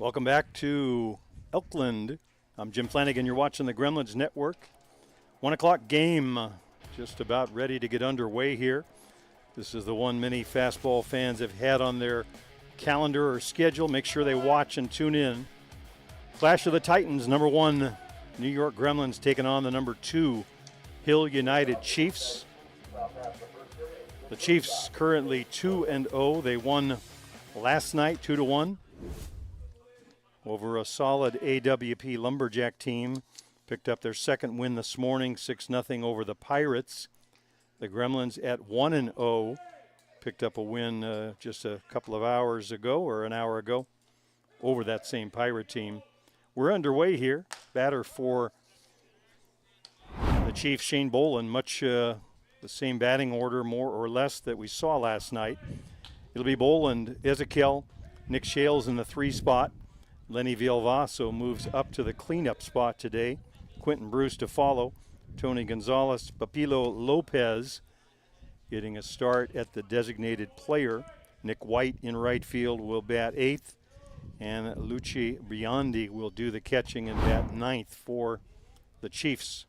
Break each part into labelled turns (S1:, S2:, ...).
S1: Welcome back to Elkland. I'm Jim Flanagan. You're watching the Gremlins Network. 1 o'clock game just about ready to get underway here. This is the one many fastball fans have had on their calendar or schedule. Make sure they watch and tune in. Clash of the Titans, number 1, New York Gremlins taking on the number 2, Hill United Chiefs. The Chiefs currently 2-0. They won last night 2-1 over a solid AWP Lumberjack team. Picked up their second win this morning, 6-0 over the Pirates. The Gremlins at 1-0 picked up a win just a couple of hours ago, or an hour ago, over that same Pirate team. We're underway here. Batter for the Chiefs, Shane Boland, much the same batting order, more or less, that we saw last night. It'll be Boland, Ezekiel, Nick Shales in the 3 spot. Lenny Vilvaso moves up to the cleanup spot today. Quentin Bruce to follow. Tony Gonzalez, Papilo Lopez getting a start at the designated player. Nick White in right field will bat 8th. And Luci Biondi will do the catching and bat 9th for the Chiefs.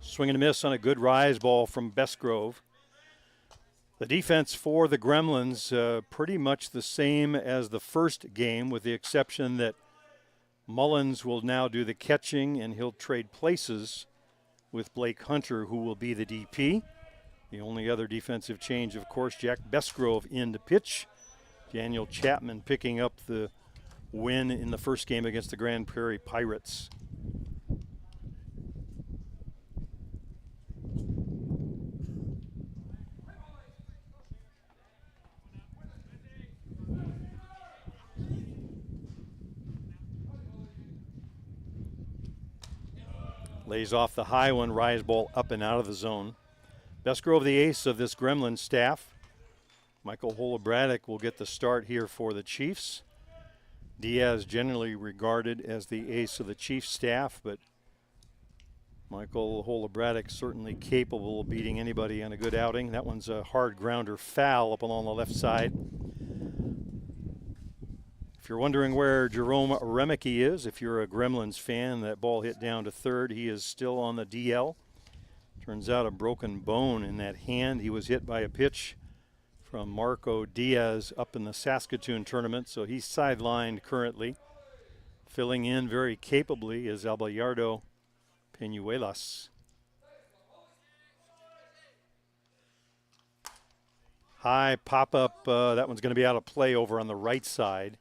S1: Swing and a miss on a good rise ball from Bestgrove. The defense for the Gremlins pretty much the same as the first game, with the exception that Mullins will now do the catching and he'll trade places with Blake Hunter, who will be the DP. The only other defensive change, of course, Jack Bestgrove in to pitch. Daniel Chapman picking up the win in the first game against the Grand Prairie Pirates. Lays off the high one, rise ball up and out of the zone. Bestgrove, the ace of this Gremlin staff. Michael Holobratic will get the start here for the Chiefs. Diaz generally regarded as the ace of the Chiefs staff, but Michael Holobratic certainly capable of beating anybody on a good outing. That one's a hard grounder foul up along the left side. If you're wondering where Jerome Remeke is, if you're a Gremlins fan, that ball hit down to third. He is still on the DL. Turns out a broken bone in that hand. He was hit by a pitch from Marco Diaz up in the Saskatoon tournament, so he's sidelined currently. Filling in very capably is Abelardo Peñuelas. High pop-up, that one's going to be out of play over on the right side.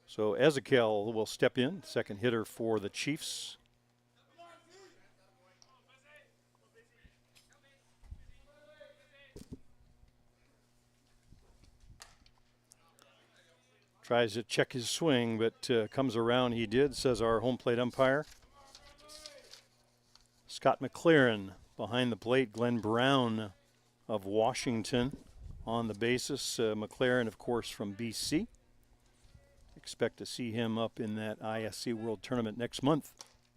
S1: So Ezekiel will step in, second hitter for the Chiefs. Tries to check his swing, but comes around. He did, says our home plate umpire. Scott McLaren behind the plate. Glenn Brown of Washington on the bases. McLaren, of course, from BC. Expect to see him up in that ISC World Tournament next month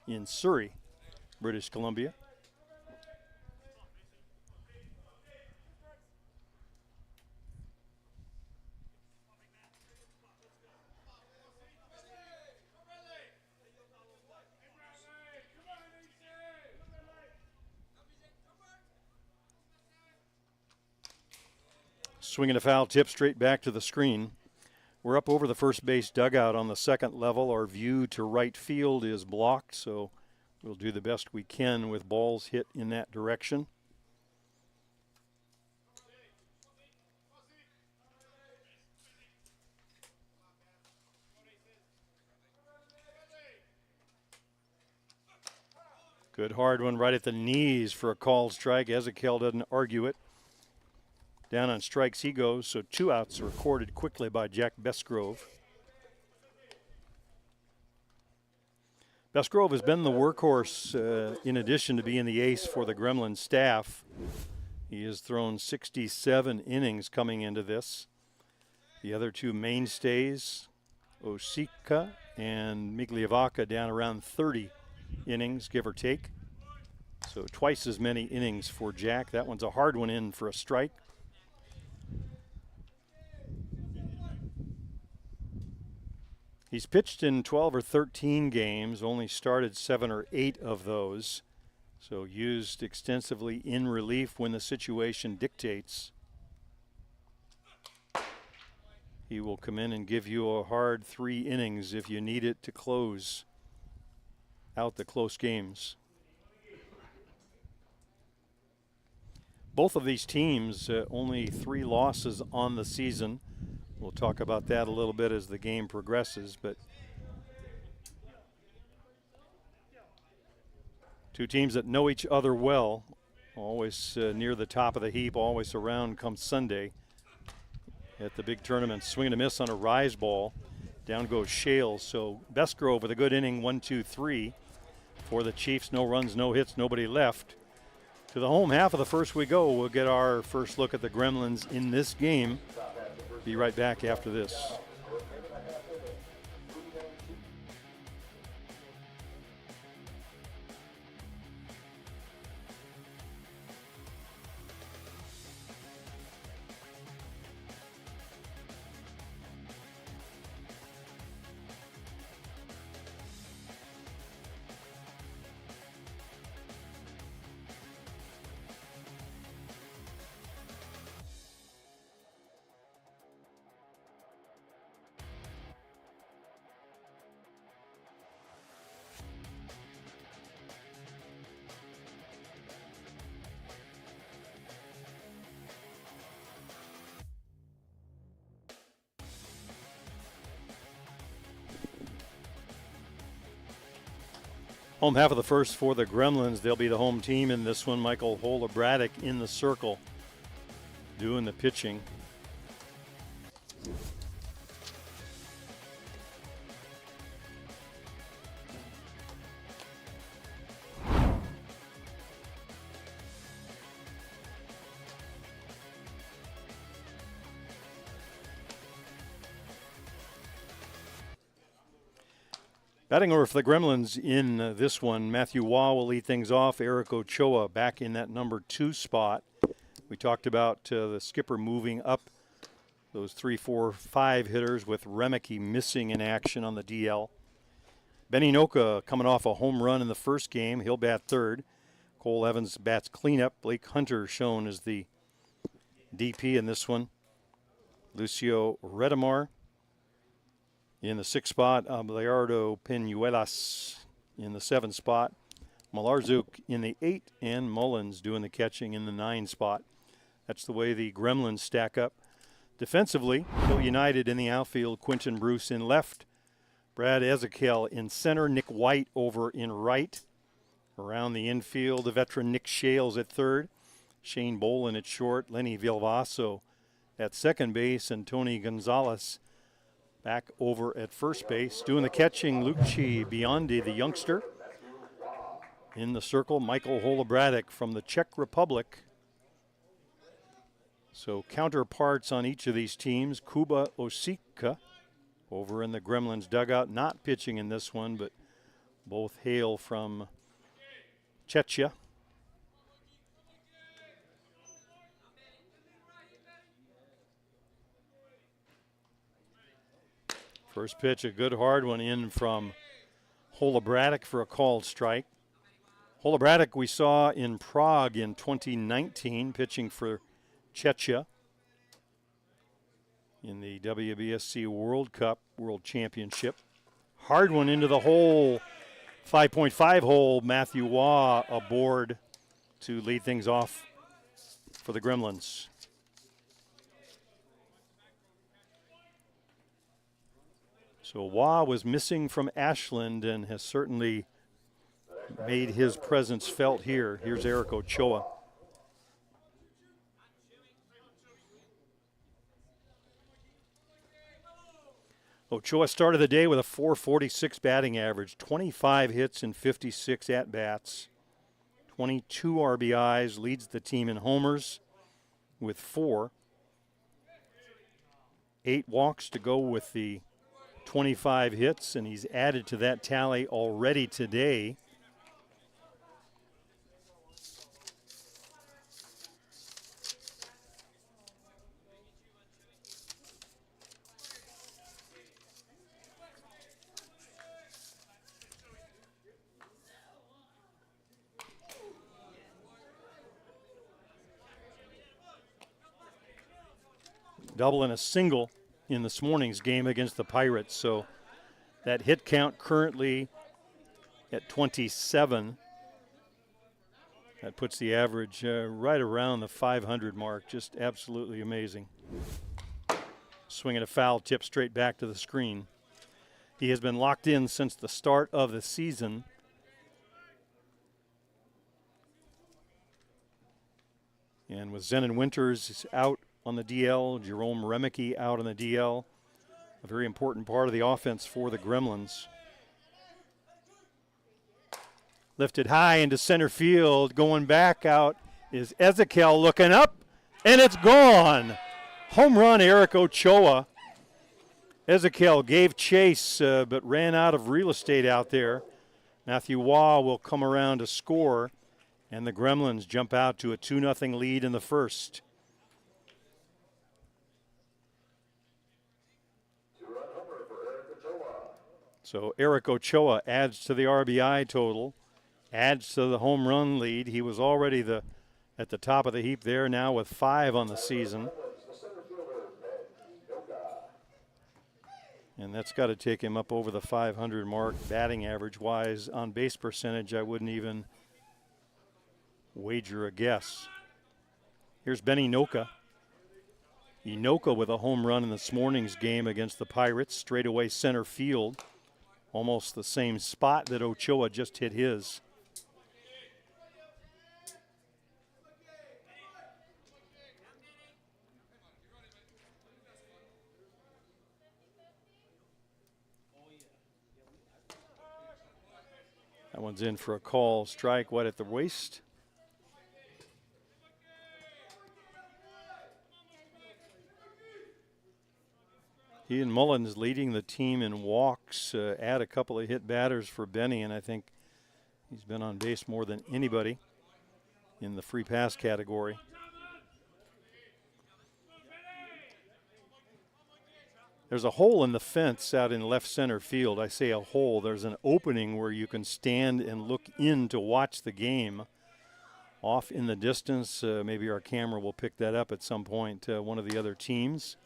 S1: in Surrey, British Columbia. Swinging a foul tip straight back to the screen. We're up over the first base dugout on the second level. Our view to right field is blocked, so we'll do the best we can with balls hit in that direction. Good hard one right at the knees for a called strike. Ezekiel doesn't argue it. Down on strikes he goes, so 2 outs are recorded quickly by Jack Bestgrove. Bestgrove has been the workhorse in addition to being the ace for the Gremlins staff. He has thrown 67 innings coming into this. The other two mainstays, Osika and Migliavaca, down around 30 innings, give or take. So twice as many innings for Jack. That one's a hard one in for a strike. He's pitched in 12 or 13 games, only started 7 or 8 of those. So used extensively in relief when the situation dictates. He will come in and give you a hard 3 innings if you need it to close out the close games. Both of these teams only 3 losses on the season. We'll talk about that a little bit as the game progresses, but two teams that know each other well, always near the top of the heap, always around come Sunday at the big tournament. Swing and a miss on a rise ball. Down goes Shales. So Bestgrove with a good inning, 1-2-3 for the Chiefs. No runs, no hits, nobody left. To the home half of the first we go. We'll get our first look at the Gremlins in this game. Be right back after this. Home half of the first for the Gremlins. They'll be the home team in this one. Michael Holobratic in the circle doing the pitching. Batting order for the Gremlins in this one, Matthew Waugh will lead things off. Eric Ochoa back in that number 2 spot. We talked about the skipper moving up those 3, 4, 5 hitters with Remeke missing in action on the DL. Benny Noka coming off a home run in the first game. He'll bat third. Cole Evans bats cleanup. Blake Hunter shown as the DP in this one. Lucio Redamar in the 6th spot, Abelardo Pinuelas in the 7th spot, Malarczuk in the 8th, and Mullins doing the catching in the 9 spot. That's the way the Gremlins stack up. Defensively, Hill United in the outfield, Quentin Bruce in left, Brad Ezekiel in center, Nick White over in right. Around the infield, the veteran Nick Shales at third, Shane Bolin at short, Lenny Vilvaso at second base, and Tony Gonzalez back over at first base. Doing the catching, Luci Biondi, the youngster. In the circle, Michael Holobratic from the Czech Republic. So counterparts on each of these teams. Kuba Osika over in the Gremlins dugout, not pitching in this one, but both hail from Czechia. First pitch, a good hard one in from Holobratic for a called strike. Holobratic we saw in Prague in 2019, pitching for Czechia in the WBSC World Cup World Championship. Hard one into the hole, 5.5 hole. Matthew Waugh aboard to lead things off for the Gremlins. So Waugh was missing from Ashland and has certainly made his presence felt here. Here's Eric Ochoa. Ochoa started the day with a .446 batting average, 25 hits and 56 at-bats, 22 RBIs, leads the team in homers with 4. 8 walks to go with the 25 hits, and he's added to that tally already today. Double and a single in this morning's game against the Pirates. So that hit count currently at 27. That puts the average right around the 500 mark. Just absolutely amazing. Swinging a foul tip straight back to the screen. He has been locked in since the start of the season. And with Zenon Winters out on the DL, Jerome Remicke out on the DL, a very important part of the offense for the Gremlins. Lifted high into center field, going back out is Ezekiel looking up, and it's gone. Home run, Eric Ochoa. Ezekiel gave chase, but ran out of real estate out there. Matthew Waugh will come around to score, and the Gremlins jump out to a 2-0 lead in the first. So Eric Ochoa adds to the RBI total, adds to the home run lead. He was already at the top of the heap there, now with 5 on the season. And that's got to take him up over the 500 mark batting average-wise. On base percentage, I wouldn't even wager a guess. Here's Benny Noka. Inoka with a home run in this morning's game against the Pirates, straightaway center field. Almost the same spot that Ochoa just hit his. That one's in for a call. Strike wide at the waist. Ian Mullins leading the team in walks, add a couple of hit batters for Benny, and I think he's been on base more than anybody in the free pass category. There's a hole in the fence out in left center field. I say a hole. There's an opening where you can stand and look in to watch the game. Off in the distance, maybe our camera will pick that up at some point, one of the other teams.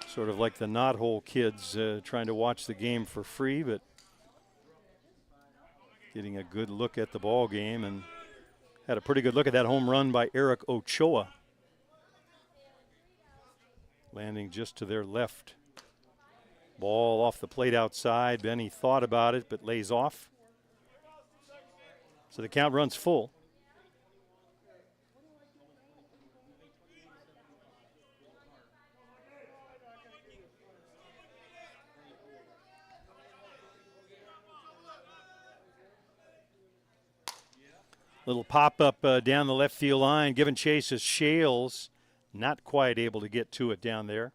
S1: Sort of like the knothole kids trying to watch the game for free, but getting a good look at the ball game, and had a pretty good look at that home run by Eric Ochoa. Landing just to their left. Ball off the plate outside. Benny thought about it, but lays off. So the count runs full. Little pop-up down the left field line. Giving chase is Shales. Not quite able to get to it down there.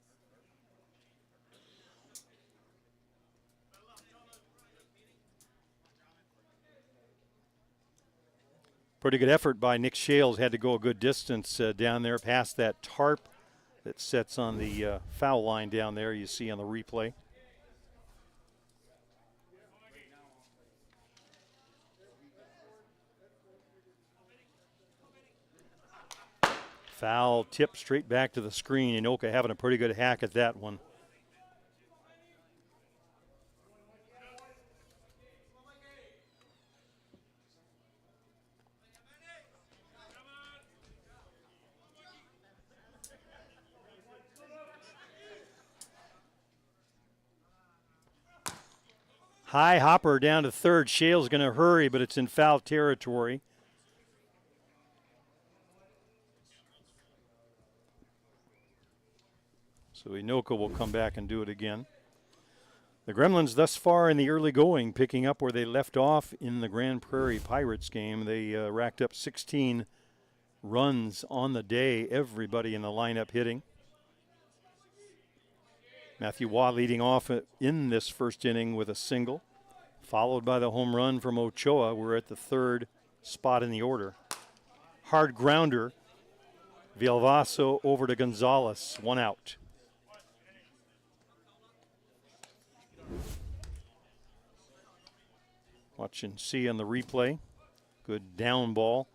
S1: Pretty good effort by Nick Shales. Had to go a good distance down there past that tarp that sets on the foul line down there you see on the replay. Foul tip straight back to the screen. Inoka having a pretty good hack at that one. High hopper down to third. Shale's going to hurry, but it's in foul territory. So Inoka will come back and do it again. The Gremlins thus far in the early going, picking up where they left off in the Grand Prairie Pirates game. They racked up 16 runs on the day, everybody in the lineup hitting. Matthew Waugh leading off in this first inning with a single, followed by the home run from Ochoa. We're at the third spot in the order. Hard grounder, Villalvaso over to Gonzalez, 1 out. Watch and see on the replay. Good down ball.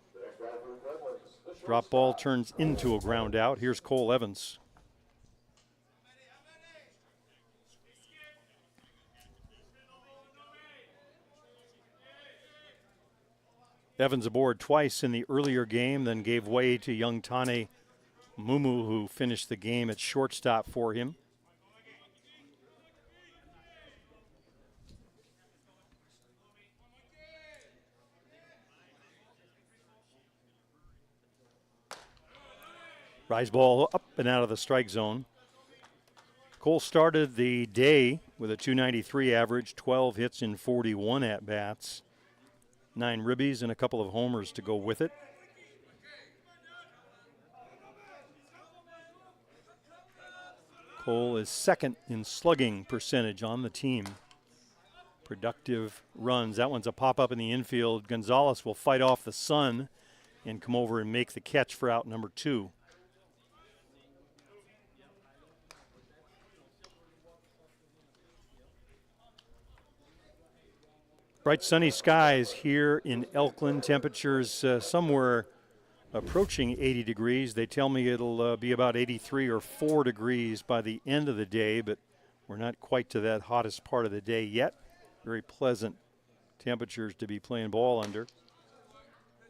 S1: Drop ball turns into a ground out. Here's Cole Evans. Evans aboard twice in the earlier game, then gave way to young Tane Mumu, who finished the game at shortstop for him. Rise ball up and out of the strike zone. Cole started the day with a .293 average, 12 hits in 41 at-bats, 9 ribbies and a couple of homers to go with it. Cole is second in slugging percentage on the team. Productive runs. That one's a pop-up in the infield. Gonzalez will fight off the sun and come over and make the catch for out number 2. Bright sunny skies here in Elkland. Temperatures somewhere approaching 80 degrees. They tell me it'll be about 83 or 4 degrees by the end of the day, but we're not quite to that hottest part of the day yet. Very pleasant temperatures to be playing ball under.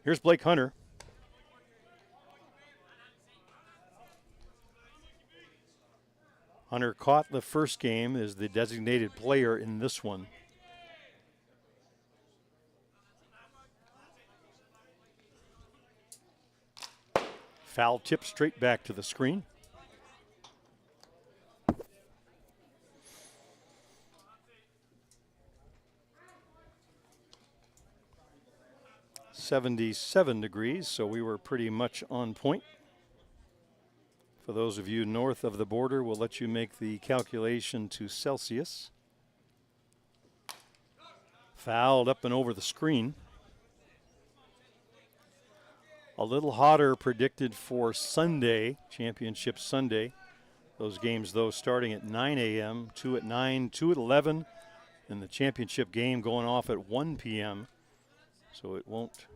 S1: Here's Blake Hunter. Hunter caught the first game as the designated player in this one. Foul tip straight back to the screen. .77 degrees, so we were pretty much on point. For those of you north of the border, we'll let you make the calculation to Celsius. Fouled up and over the screen. A little hotter predicted for Sunday, Championship Sunday. Those games, though, starting at 9 a.m., 2 at 9, 2 at 11, and the championship game going off at 1 p.m. So it won't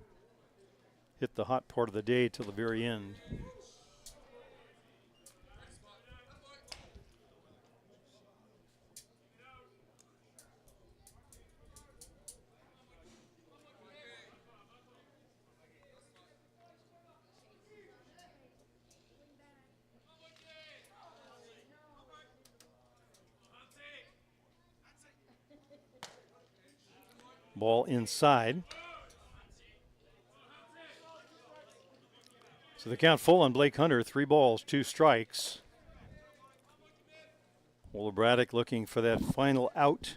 S1: hit the hot part of the day till the very end. Ball inside. So the count full on Blake Hunter, 3 balls, 2 strikes. Ola Braddock looking for that final out.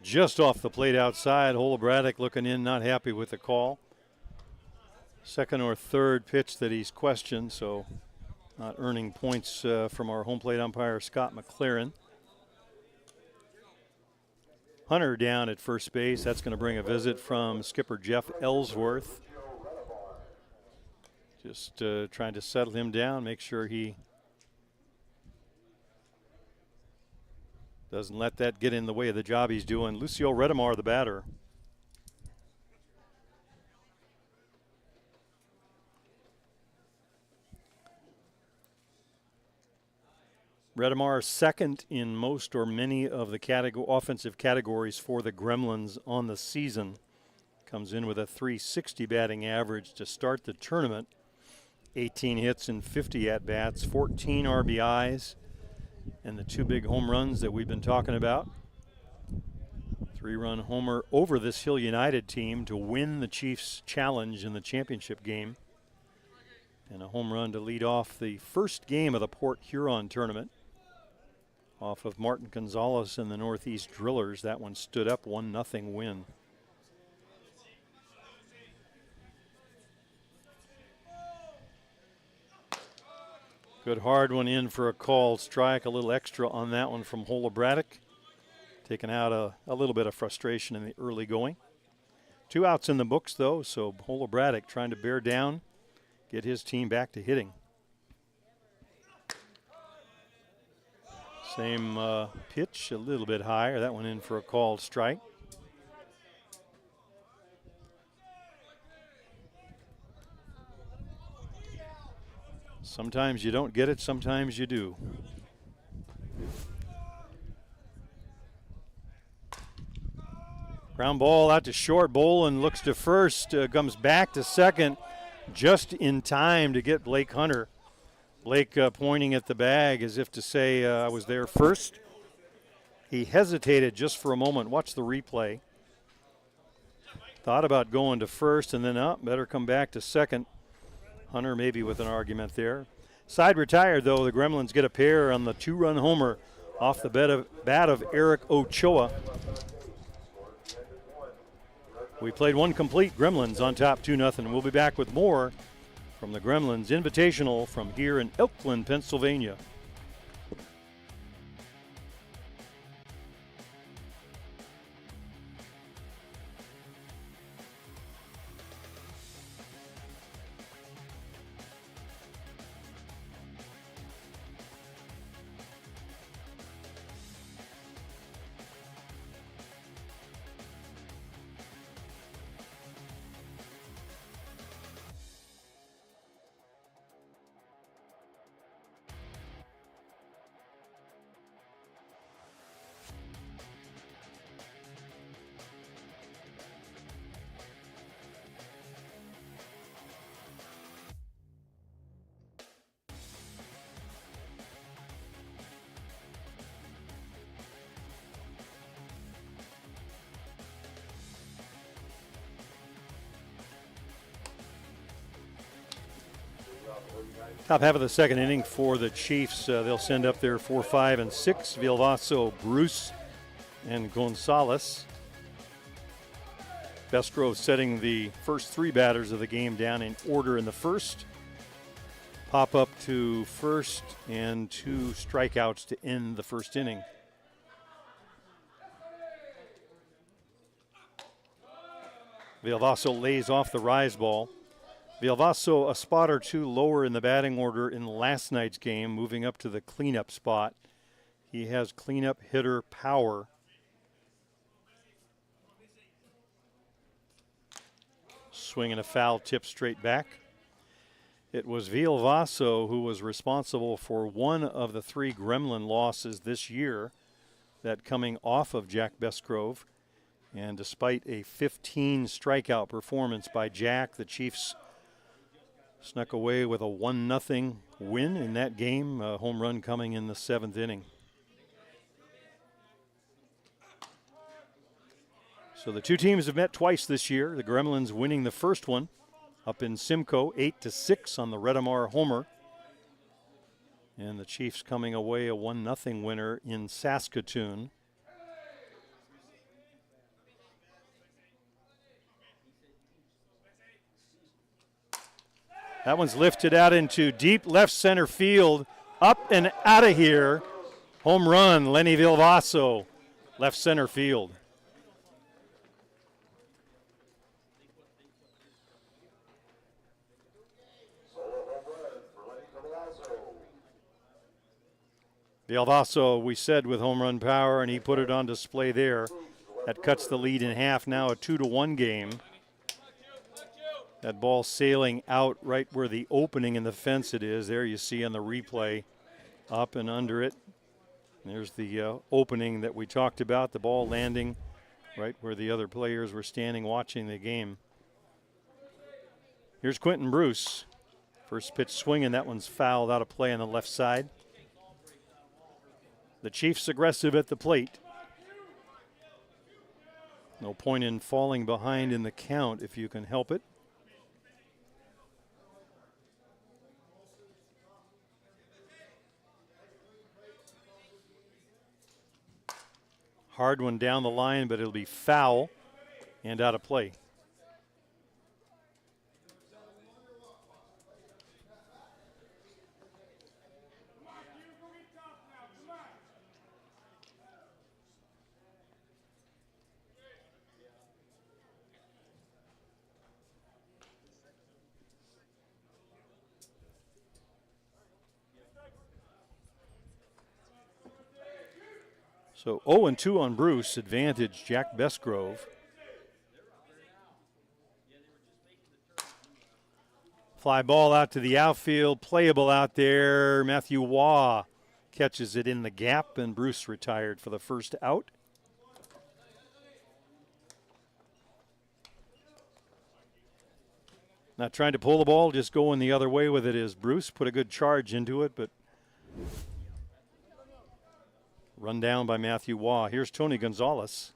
S1: Just off the plate outside. Ola Braddock looking in, not happy with the call. Second or third pitch that he's questioned, so not earning points from our home plate umpire, Scott McLaren. Hunter down at first base. That's going to bring a visit from skipper Jeff Ellsworth. Just trying to settle him down, make sure he doesn't let that get in the way of the job he's doing. Lucio Redemar, the batter. Redemar second in most or many of the offensive categories for the Gremlins on the season. Comes in with a .360 batting average to start the tournament. 18 hits and 50 at-bats, 14 RBIs, and the 2 big home runs that we've been talking about. 3-run homer over this Hill United team to win the Chiefs challenge in the championship game. And a home run to lead off the first game of the Port Huron tournament. Off of Martin Gonzalez and the Northeast Drillers. That one stood up, 1-0 win. Good hard one in for a called strike. A little extra on that one from Hola Braddock. Taking out a little bit of frustration in the early going. 2 outs in the books, though, so Hola Braddock trying to bear down, get his team back to hitting. Same pitch, a little bit higher. That one in for a called strike. Sometimes you don't get it, sometimes you do. Ground ball out to short. Bolin looks to first, comes back to second just in time to get Blake Hunter. Blake pointing at the bag as if to say, I was there first. He hesitated just for a moment. Watch the replay. Thought about going to first and then better come back to second. Hunter maybe with an argument there. Side retired, though. The Gremlins get a pair on the 2-run homer off the bat of Eric Ochoa. We played one complete. Gremlins on top 2-0. We'll be back with more from the Gremlins Invitational from here in Elkland, Pennsylvania. Top half of the second inning for the Chiefs. They'll send up their 4, 5, and 6. Vilvaso, Bruce, and Gonzalez. Bestgrove setting the first 3 batters of the game down in order in the first. Pop up to first and 2 strikeouts to end the first inning. Vilvaso lays off the rise ball. Vilvaso a spot or 2 lower in the batting order in last night's game, moving up to the cleanup spot. He has cleanup hitter power. Swing and a foul, tip straight back. It was Vilvaso who was responsible for one of the 3 Gremlin losses this year, that coming off of Jack Bestgrove. And despite a 15 strikeout performance by Jack, the Chiefs snuck away with a 1-0 win in that game. A home run coming in the 7th inning. So the 2 teams have met twice this year. The Gremlins winning the first one up in Simcoe, 8-6 on the Redamar homer. And the Chiefs coming away a 1-0 winner in Saskatoon. That one's lifted out into deep left center field. Up and out of here. Home run, Lenny Vilvaso, left center field. Vilvaso, we said, with home run power, and he put it on display there. That cuts the lead in half, now a 2-1 game. That ball sailing out right where the opening in the fence it is. There you see on the replay, up and under it. There's the opening that we talked about, the ball landing right where the other players were standing watching the game. Here's Quentin Bruce. First pitch swinging, that one's fouled out of play on the left side. The Chiefs aggressive at the plate. No point in falling behind in the count if you can help it. Hard one down the line, but it'll be foul and out of play. So 0-2 on Bruce, advantage Jack Bestgrove. Fly ball out to the outfield, playable out there. Matthew Waugh catches it in the gap, and Bruce retired for the first out. Not trying to pull the ball, just going the other way with it is Bruce. Put a good charge into it, but run down by Matthew Waugh. Here's Tony Gonzalez.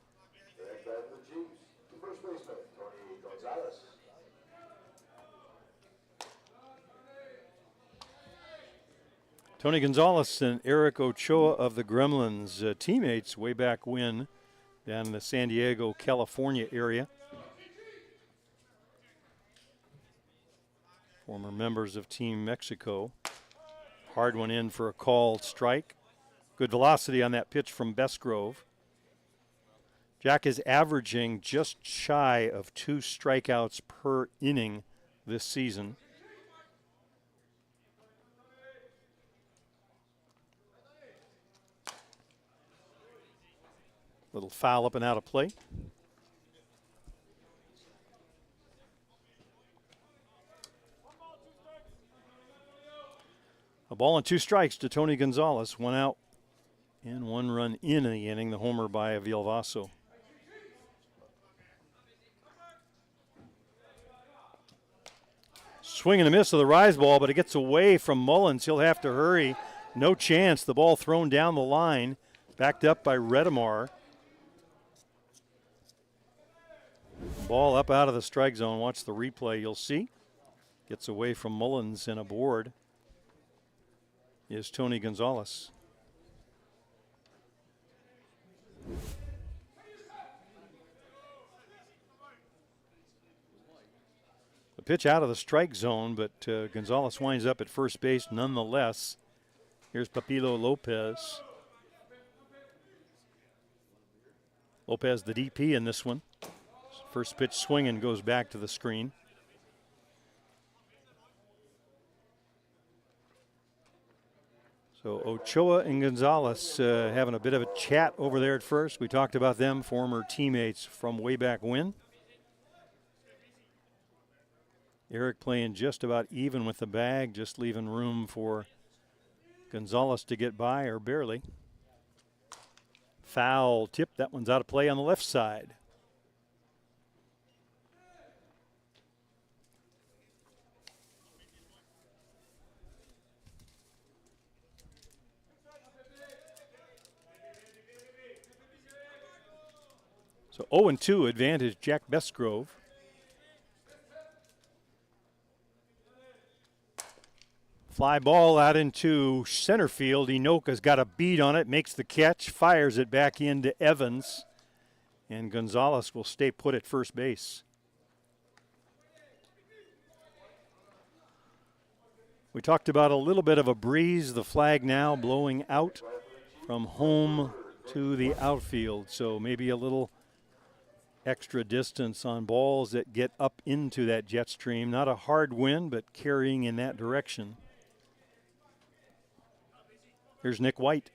S1: Tony Gonzalez and Eric Ochoa of the Gremlins, teammates way back when down in the San Diego, California area. Former members of Team Mexico. Hard one in for a called strike. Good velocity on that pitch from Bestgrove. Jack is averaging just shy of 2 strikeouts per inning this season. Little foul up and out of play. A ball and 2 strikes to Tony Gonzalez. 1 out and 1 run in the inning. The homer by Vilvaso. Swing and a miss of the rise ball, but it gets away from Mullins. He'll have to hurry. No chance. The ball thrown down the line. Backed up by Redemar. Ball up out of the strike zone. Watch the replay, you'll see. Gets away from Mullins and aboard is Tony Gonzalez. The pitch out of the strike zone, but Gonzalez winds up at first base nonetheless. Here's Papilo Lopez. Lopez, the DP in this one. First pitch swinging goes back to the screen. So Ochoa and Gonzalez having a bit of a chat over there at first. We talked about them, former teammates from way back when. Eric playing just about even with the bag, just leaving room for Gonzalez to get by, or barely. Foul tip, that one's out of play on the left side. So 0-2 advantage Jack Bestgrove. Fly ball out into center field. Inoka's got a beat on it, makes the catch, fires it back into Evans, and Gonzalez will stay put at first base. We talked about a little bit of a breeze, the flag now blowing out from home to the outfield, so maybe a little extra distance on balls that get up into that jet stream. Not a hard wind, but carrying in that direction. Here's Nick White.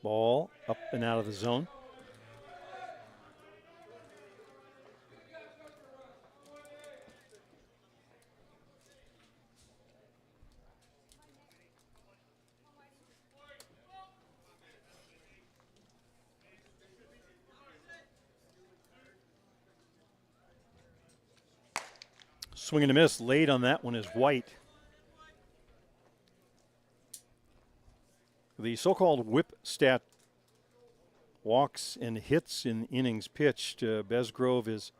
S1: Ball up and out of the zone. Swing and a miss late on that one is White. The so-called whip stat walks and hits in innings pitched. Besgrove is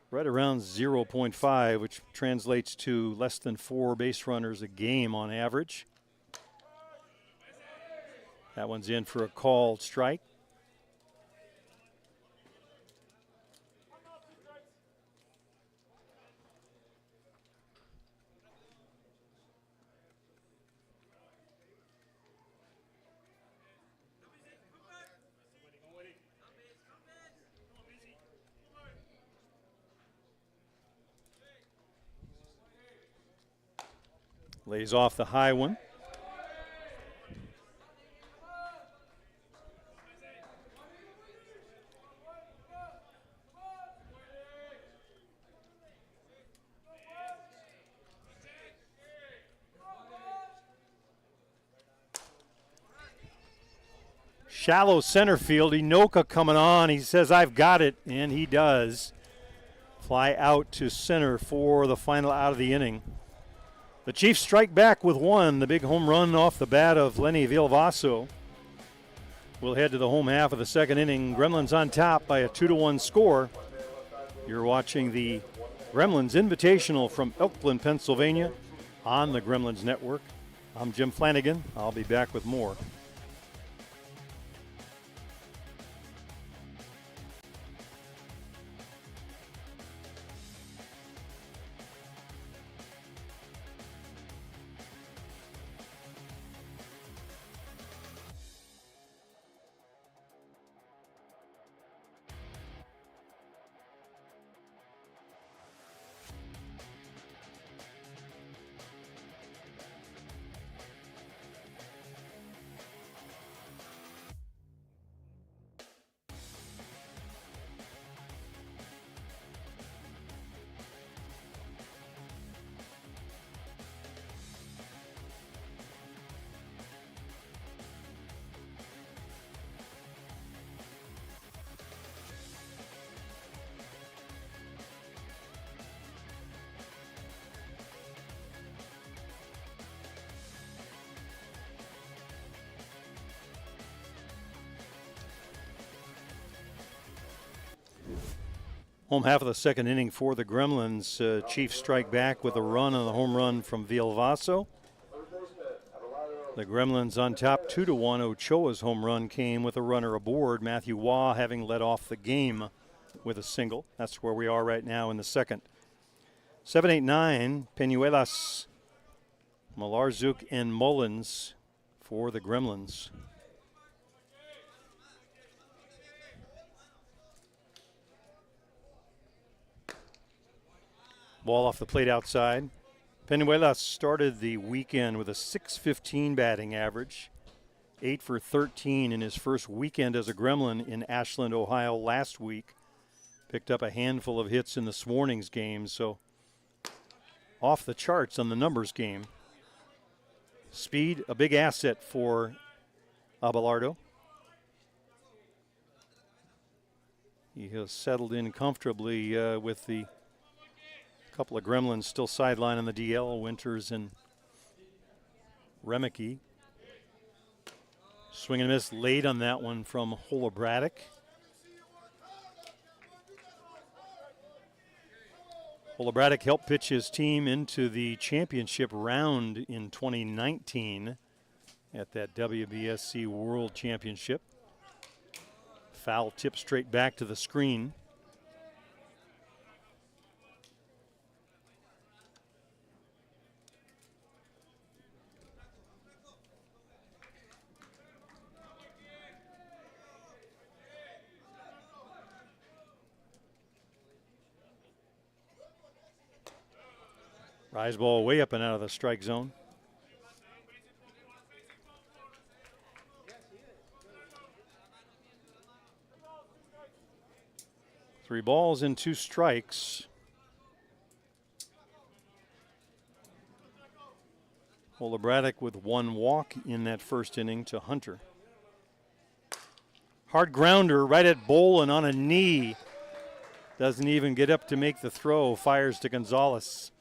S1: right around 0.5, which translates to less than 4 base runners a game on average. That one's in for a called strike. Lays off the high one. Shallow center field. Inoka coming on. He says, I've got it, and he does. Fly out to center for the final out of the inning. The Chiefs strike back with one. The big home run off the bat of Lenny Vilvaso. We'll head to the home half of the second inning. Gremlins on top by a 2-1 score. You're watching the Gremlins Invitational from Elkland, Pennsylvania on the Gremlins Network. I'm Jim Flanagan. I'll be back with more. Home half of the second inning for the Gremlins. Chiefs strike back with a run on the home run from Vilvaso. The Gremlins on top 2-1. Ochoa's home run came with a runner aboard. Matthew Waugh having led off the game with a single. That's where we are right now in the second. 7-8-9, Peñuelas, Malarzuk, and Mullins for the Gremlins. Ball off the plate outside. Peñuelas started the weekend with a .615 batting average. 8 for 13 in his first weekend as a Gremlin in Ashland, Ohio last week. Picked up a handful of hits in this morning's game, so off the charts on the numbers game. Speed, a big asset for Abelardo. He has settled in comfortably with the couple of Gremlins still sidelined on the DL, Winters and Remeke. Swing and miss late on that one from Holobratic. Holobratic helped pitch his team into the championship round in 2019 at that WBSC World Championship. Foul tip straight back to the screen. Rise ball way up and out of the strike zone. Three balls and 2 strikes. Holobratic with 1 walk in that first inning to Hunter. Hard grounder right at Bolin on a knee. Doesn't even get up to make the throw. Fires to Gonzalez.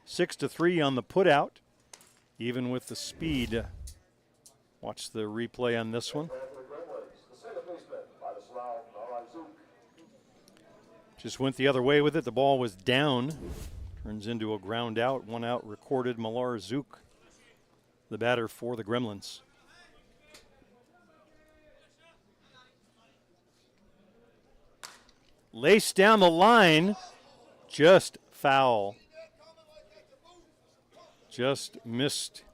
S1: 6-3 on the putout, even with the speed. Watch the replay on this one. Just went the other way with it. The ball was down. Turns into a ground out. 1 out recorded. Malar Zook, the batter for the Gremlins. Laced down the line. Just foul. Just missed.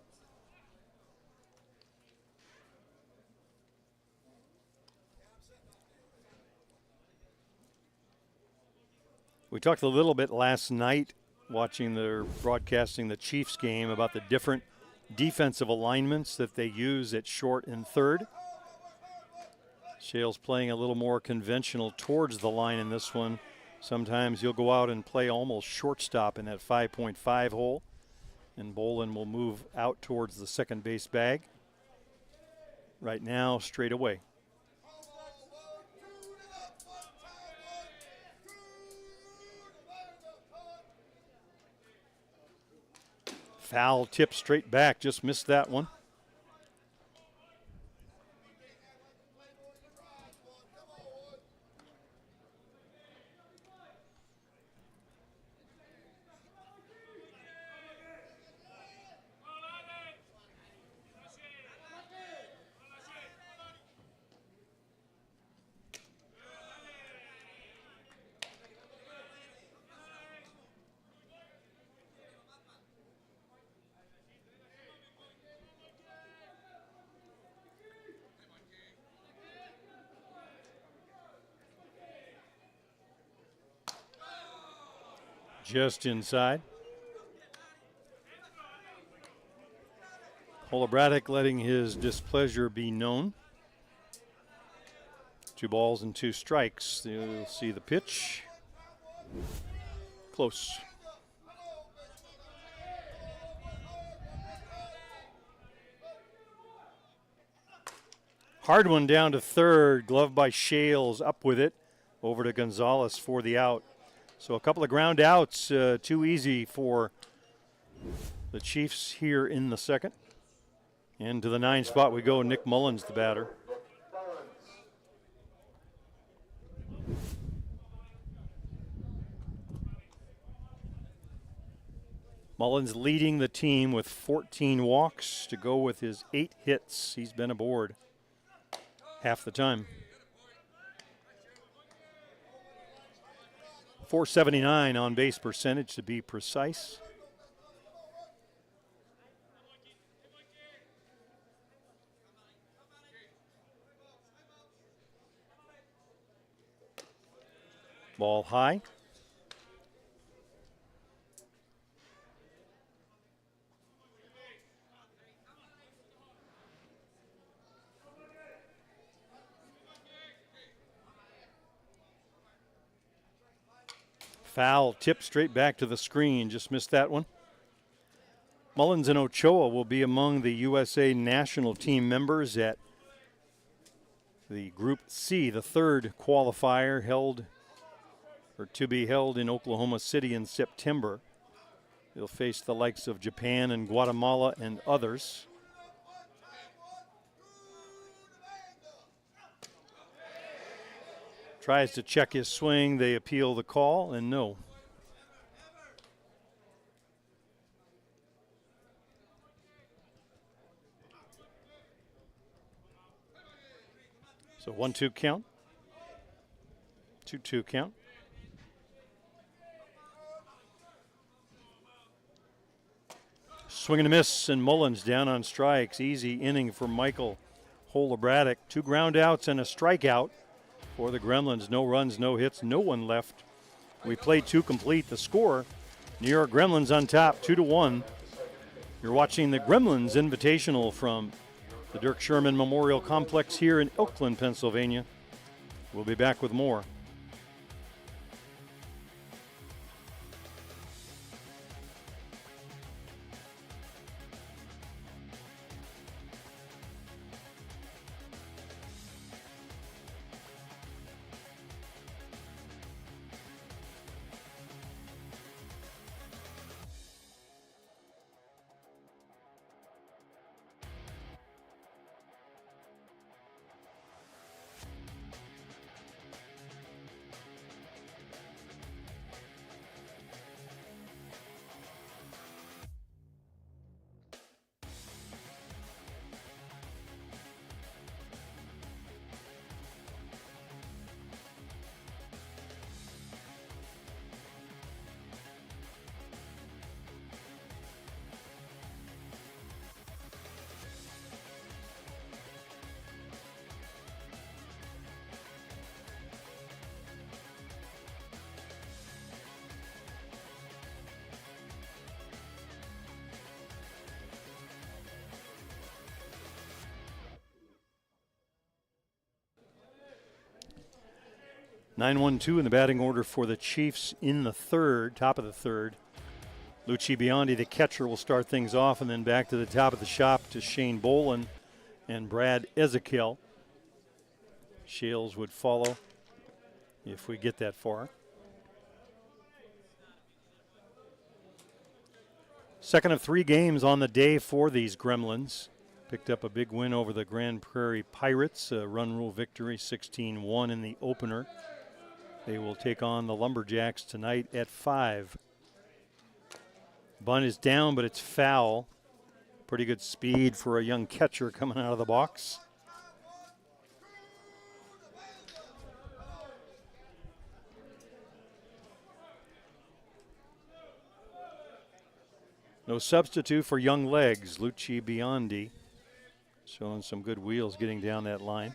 S1: We talked a little bit last night watching broadcasting the Chiefs game about the different defensive alignments that they use at short and third. Shale's playing a little more conventional towards the line in this one. Sometimes you'll go out and play almost shortstop in that 5.5 hole, and Bolin will move out towards the second base bag. Right now, straight away. Foul tip straight back, just missed that one. Just inside. Holobratic letting his displeasure be known. 2 balls and 2 strikes. You'll see the pitch. Close. Hard one down to third. Glove by Shales. Up with it. Over to Gonzalez for the out. So a couple of ground outs, too easy for the Chiefs here in the second. And to the 9 spot we go. Nick Mullins, the batter. Mullins leading the team with 14 walks to go with his 8 hits. He's been aboard half the time. .479 on base percentage to be precise. Ball high. Foul tip straight back to the screen. Just missed that one. Mullins and Ochoa will be among the USA national team members at the Group C, the 3rd qualifier to be held in Oklahoma City in September. They'll face the likes of Japan and Guatemala and others. Tries to check his swing. They appeal the call, and no. So 1-2 count. 2-2 count. Swing and a miss, and Mullins down on strikes. Easy inning for Michael Holobratic. 2 ground outs and a strikeout for the Gremlins. No runs, no hits, no one left. We played 2 complete. The score, New York Gremlins on top, 2-1. You're watching the Gremlins Invitational from the Dirk Sherman Memorial Complex here in Elkland, Pennsylvania. We'll be back with more. 9-1-2 in the batting order for the Chiefs in the third, top of the third. Lucci Biondi, the catcher, will start things off, and then back to the top of the shop to Shane Bolin and Brad Ezekiel. Shales would follow if we get that far. Second of 3 games on the day for these Gremlins. Picked up a big win over the Grand Prairie Pirates, a run rule victory, 16-1 in the opener. They will take on the Lumberjacks tonight at 5. Bunt is down, but it's foul. Pretty good speed for a young catcher coming out of the box. No substitute for young legs. Lucci Biondi showing some good wheels getting down that line.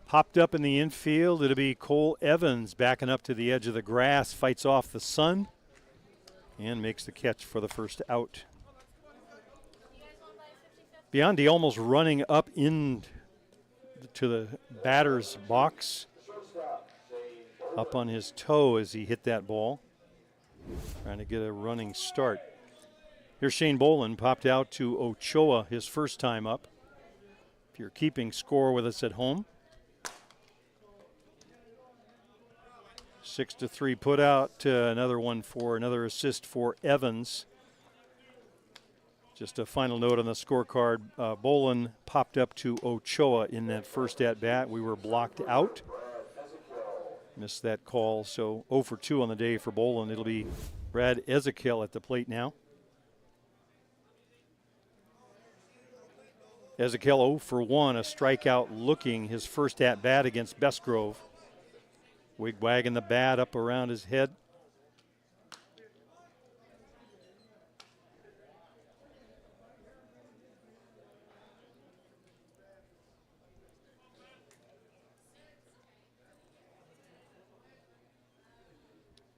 S1: Popped up in the infield. It'll be Cole Evans backing up to the edge of the grass, fights off the sun, and makes the catch for the first out. Biondi almost running up into the batter's box, up on his toe as he hit that ball, trying to get a running start. Here's Shane Bolin, popped out to Ochoa his first time up. If you're keeping score with us at home. 6-3 put out, another assist for Evans. Just a final note on the scorecard. Bolin popped up to Ochoa in that first at-bat. We were blocked out. Missed that call, so 0 for 2 on the day for Bolin. It'll be Brad Ezekiel at the plate now. Ezekiel 0 for 1, a strikeout looking his first at-bat against Bestgrove. Wig-wagging the bat up around his head.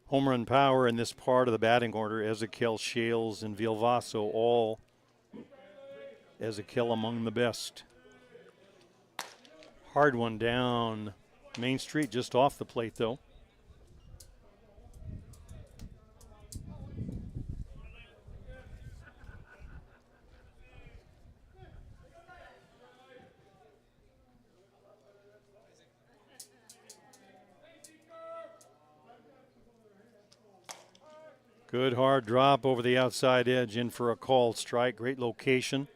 S1: Home run power in this part of the batting order. Ezekiel, Shales, and Vilvaso, all Ezekiel among the best. Hard one down Main Street, just off the plate though. Good hard drop over the outside edge, in for a called strike. Great location.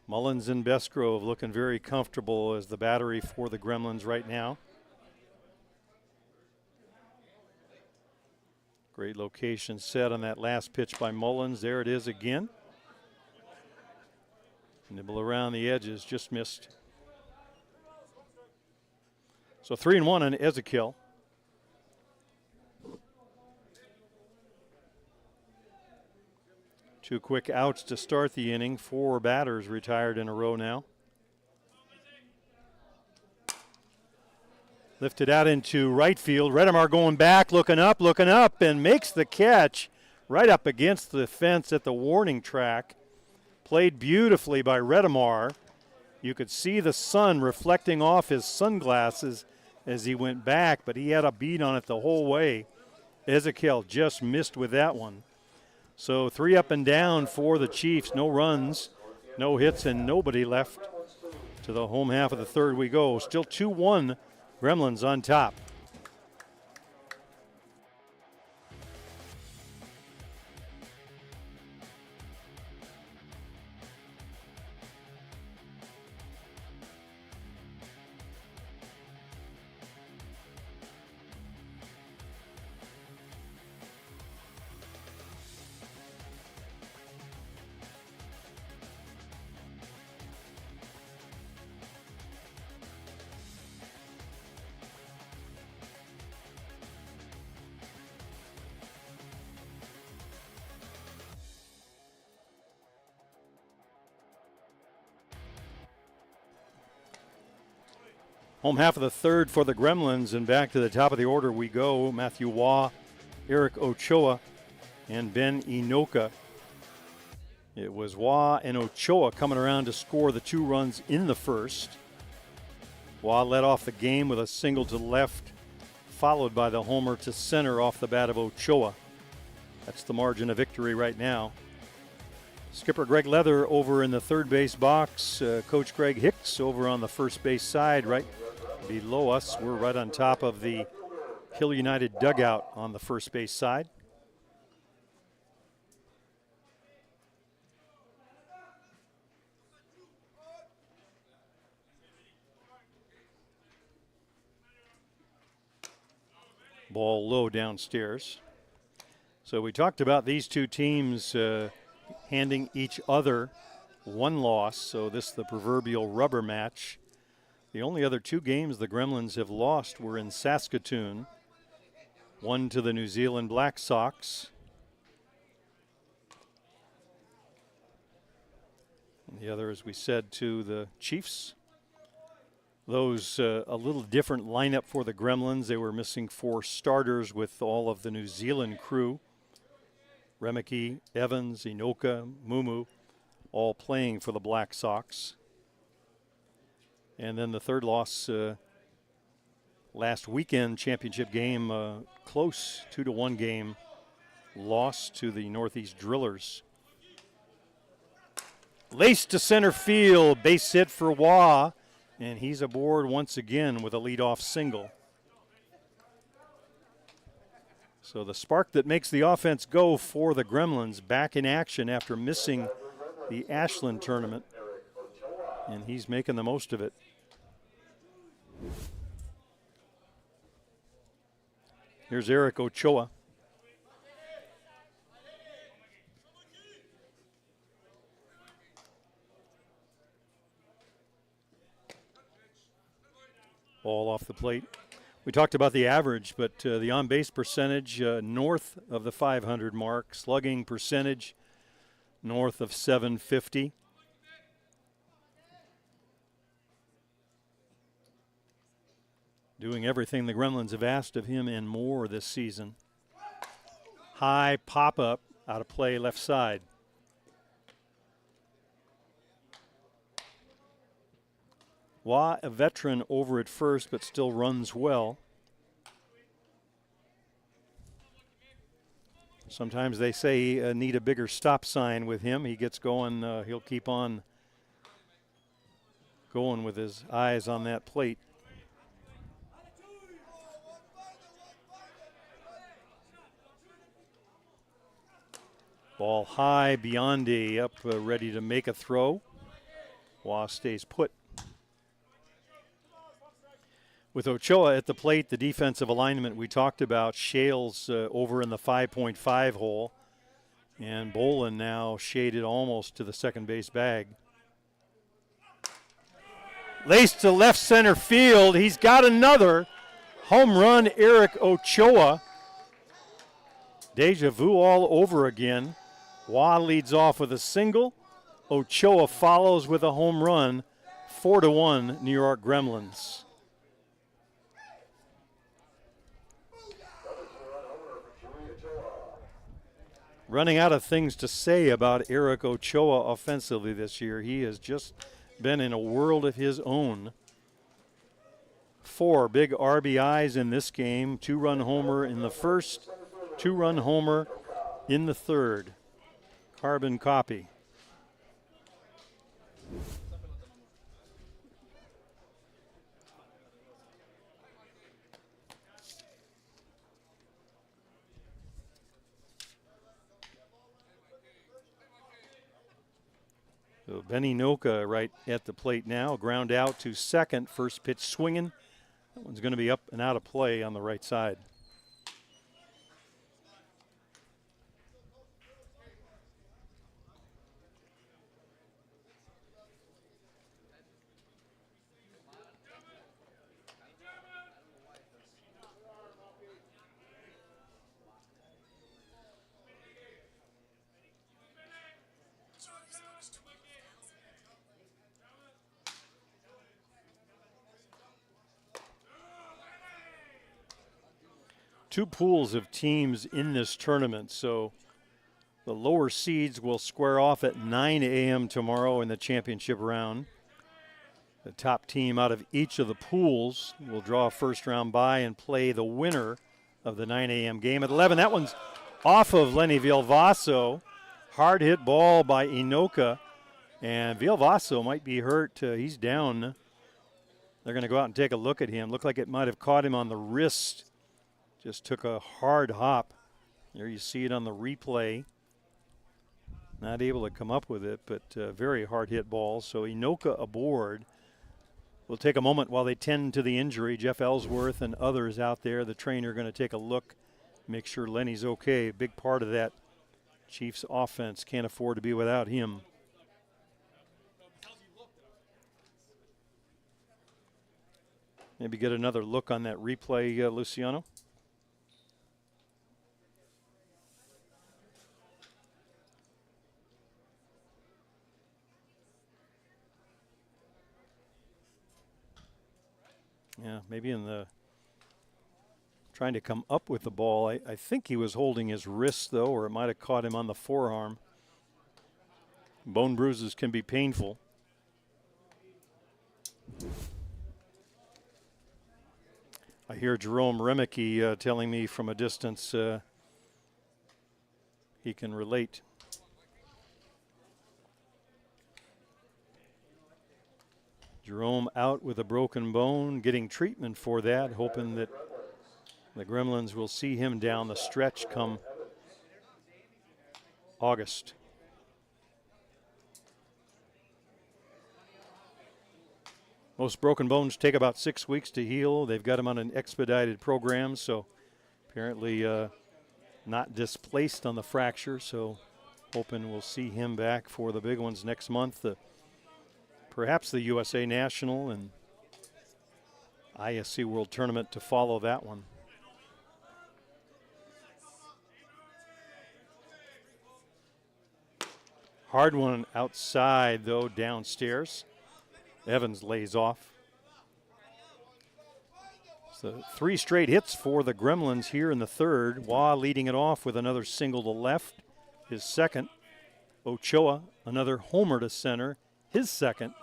S1: Mullins and Bestgrove looking very comfortable as the battery for the Gremlins right now. Great location set on that last pitch by Mullins. There it is again. Nibble around the edges, just missed. So 3-1 on Ezekiel. Two quick outs to start the inning. 4 batters retired in a row now. Lifted out into right field. Redemar going back, looking up, and makes the catch right up against the fence at the warning track. Played beautifully by Redemar. You could see the sun reflecting off his sunglasses as he went back, but he had a beat on it the whole way. Ezekiel just missed with that one. So 3 up and down for the Chiefs. No runs, no hits, and nobody left. To the home half of the third we go. Still 2-1, Gremlins on top. Home half of the third for the Gremlins, and back to the top of the order we go. Matthew Waugh, Eric Ochoa, and Ben Inoka. It was Wah and Ochoa coming around to score the 2 runs in the first. Wah led off the game with a single to left, followed by the homer to center off the bat of Ochoa. That's the margin of victory right now. Skipper Greg Leather over in the third base box. Coach Greg Hicks over on the first base side right below us. We're right on top of the Hill United dugout on the first base side. Ball low downstairs. So we talked about these two teams handing each other 1 loss. So this is the proverbial rubber match. The only other 2 games the Gremlins have lost were in Saskatoon. 1 to the New Zealand Black Sox. And the other, as we said, to the Chiefs. Those a little different lineup for the Gremlins. They were missing 4 starters with all of the New Zealand crew. Remeke, Evans, Inoka, Mumu, all playing for the Black Sox. And then the third loss last weekend, championship game, close 2-1 game, lost to the Northeast Drillers. Laced to center field, base hit for Wah, and he's aboard once again with a leadoff single. So the spark that makes the offense go for the Gremlins back in action after missing the Ashland tournament, and he's making the most of it. Here's Eric Ochoa. Ball off the plate. We talked about the average, but the on-base percentage north of the 500 mark, slugging percentage north of 750. Doing everything the Gremlins have asked of him and more this season. High pop-up, out of play left side. Wah, a veteran over at first, but still runs well. Sometimes they say need a bigger stop sign with him. He gets going, he'll keep on going with his eyes on that plate. Ball high, Biondi up, ready to make a throw. Wah stays put. With Ochoa at the plate, the defensive alignment we talked about, Shales over in the 5.5 hole, and Bolin now shaded almost to the second base bag. Laced to left center field. He's got another home run, Eric Ochoa. Deja vu all over again. Wah leads off with a single. Ochoa follows with a home run. 4-1 New York Gremlins. Running out of things to say about Eric Ochoa offensively this year. He has just been in a world of his own. 4 big RBIs in this game. 2-run homer in the first, 2-run homer in the third. Carbon copy. So Benny Noka right at the plate now. Ground out to second. First pitch swinging. That one's going to be up and out of play on the right side. Two pools of teams in this tournament, so The lower seeds will square off at 9 a.m. tomorrow in the championship round. The top team out of each of the pools will draw a first-round bye and play the winner of the 9 a.m. game at 11. That one's off of Lenny Vilvaso. Hard hit ball by Inoka. And Vilvaso might be hurt. He's down. They're going to go out and take a look at him. Looked like it might have caught him on the wrist. Just took a hard hop. There you see it on the replay. Not able to come up with it, but very hard hit ball. So Inoka aboard. We'll take a moment while they tend to the injury. Jeff Ellsworth and others out there, the trainer, going to take a look, make sure Lenny's okay. A big part of that Chiefs offense. Can't afford to be without him. Maybe get another look on that replay, Luciano. Yeah, maybe in the trying to come up with the ball. I think he was holding his wrist, though, or it might have caught him on the forearm. Bone bruises can be painful. I hear Jerome Remicky telling me from a distance he can relate. Jerome out with a broken bone, getting treatment for that, hoping that the Gremlins will see him down the stretch come August. Most broken bones take about 6 weeks to heal. They've got him on an expedited program, so apparently not displaced on the fracture, so hoping we'll see him back for the big ones next month. Perhaps the USA National and ISC World Tournament to follow that one. Hard one outside, though, downstairs. Evans lays off. So 3 straight hits for the Gremlins here in the third. Waugh leading it off with another single to left, his second. Ochoa, another homer to center, his second.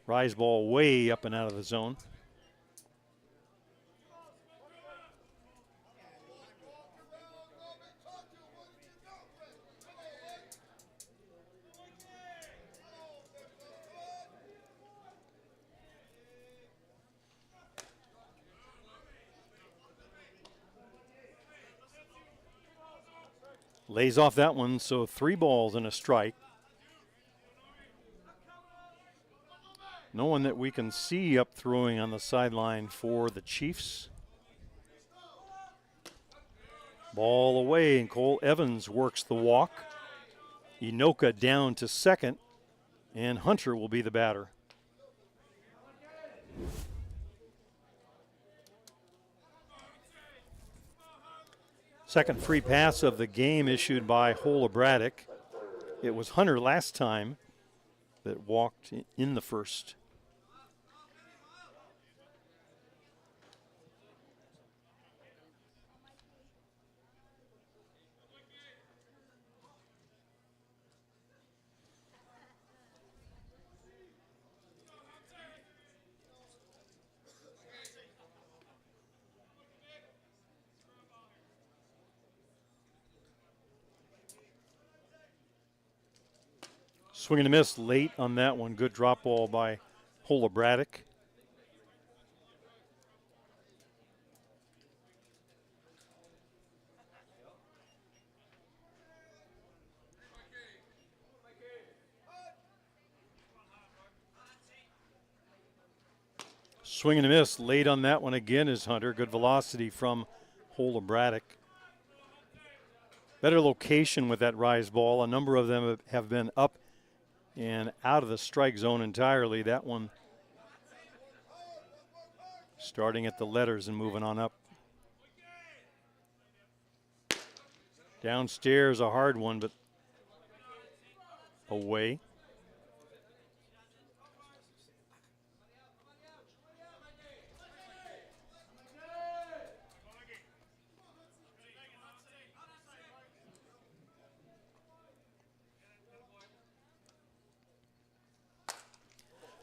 S1: Rise ball way up and out of the zone. Lays off that one, so 3 balls and a strike. No one that we can see up throwing on the sideline for the Chiefs. Ball away, and Cole Evans works the walk. Inoka down to second, and Hunter will be the batter. Second free pass of the game issued by Hola Braddock. It was Hunter last time that walked in the first. Swing and a miss late on that one. Good drop ball by Hola Braddock. Swing and a miss late on that one again is Hunter. Good velocity from Hola Braddock. Better location with that rise ball. A number of them have been up and out of the strike zone entirely. That one starting at the letters and moving on up. Downstairs, a hard one, but away.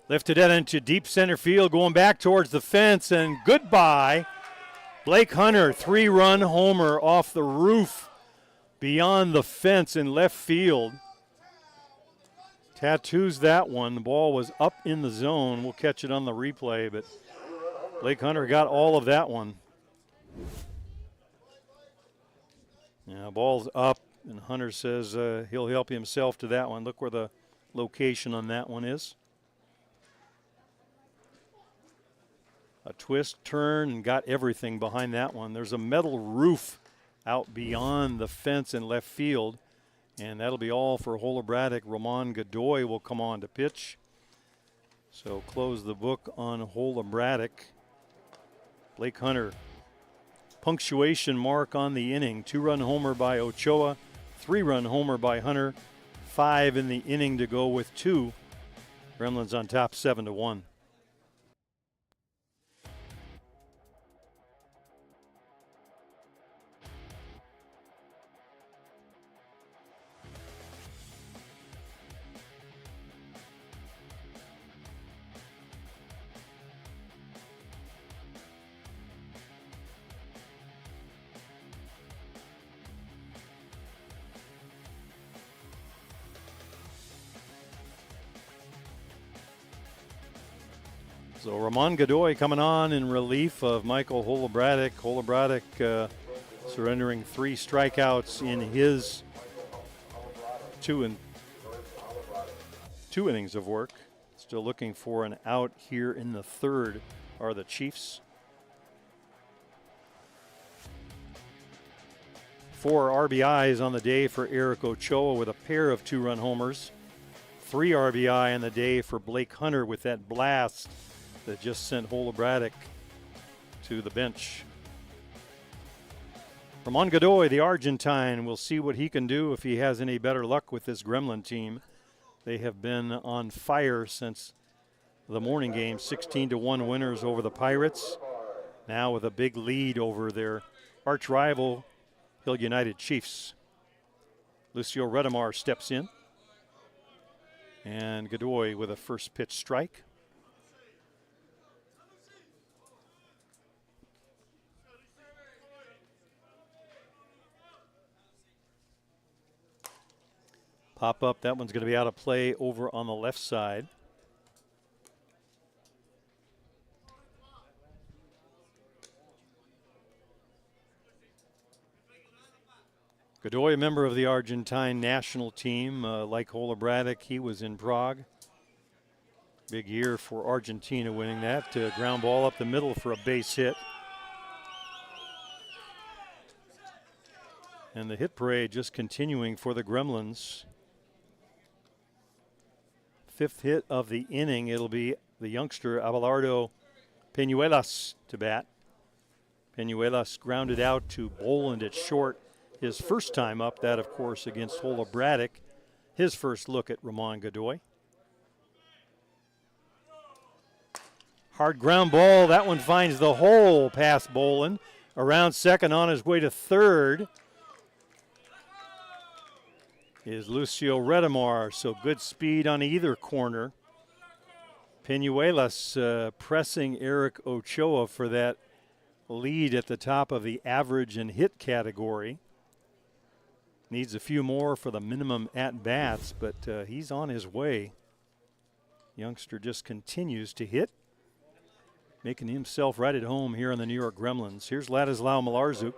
S1: Lifted it into deep center field, going back towards the fence, and goodbye. Blake Hunter, 3-run homer off the roof beyond the fence in left field. Tattoos that one. The ball was up in the zone. We'll catch it on the replay, but Blake Hunter got all of that one. Yeah, ball's up, and Hunter says he'll help himself to that one. Look where the location on that one is. A twist, turn, and got everything behind that one. There's a metal roof out beyond the fence in left field, and that'll be all for Holobratic. Ramon Godoy will come on to pitch. So close the book on Holobratic. Blake Hunter, punctuation mark on the inning. 2-run homer by Ochoa, 3-run homer by Hunter, 5 in the inning to go with 2. Gremlins on top 7-1. So Ramon Godoy coming on in relief of Michael Holobratic. Holobratic surrendering 3 strikeouts in his 2 innings of work. Still looking for an out here in the third are the Chiefs. 4 RBIs on the day for Eric Ochoa with a pair of 2-run homers. 3 RBI on the day for Blake Hunter with that blast that just sent Holobratic to the bench. Ramon Godoy, the Argentine, will see what he can do if he has any better luck with this Gremlin team. They have been on fire since the morning game, 16-1 winners over the Pirates. Now with a big lead over their arch rival, Hill United Chiefs. Lucio Redemar steps in. And Godoy with a first pitch strike. Pop up, that one's going to be out of play over on the left side. Godoy, a member of the Argentine national team, like Holobratic, he was in Prague. Big year for Argentina winning that. Ground ball up the middle for a base hit. And the hit parade just continuing for the Gremlins. 5th hit of the inning. It'll be the youngster Abelardo Peñuelas to bat. Peñuelas grounded out to Boland at short. His first time up, that of course against Holobratic. His first look at Ramon Godoy. Hard ground ball. That one finds the hole past Boland. Around second, on his way to third is Lucio Redemar, so good speed on either corner. Peñuelas pressing Eric Ochoa for that lead at the top of the average and hit category. Needs a few more for the minimum at-bats, but he's on his way. Youngster just continues to hit, making himself right at home here on the New York Gremlins. Here's Ladislao Malarczuk.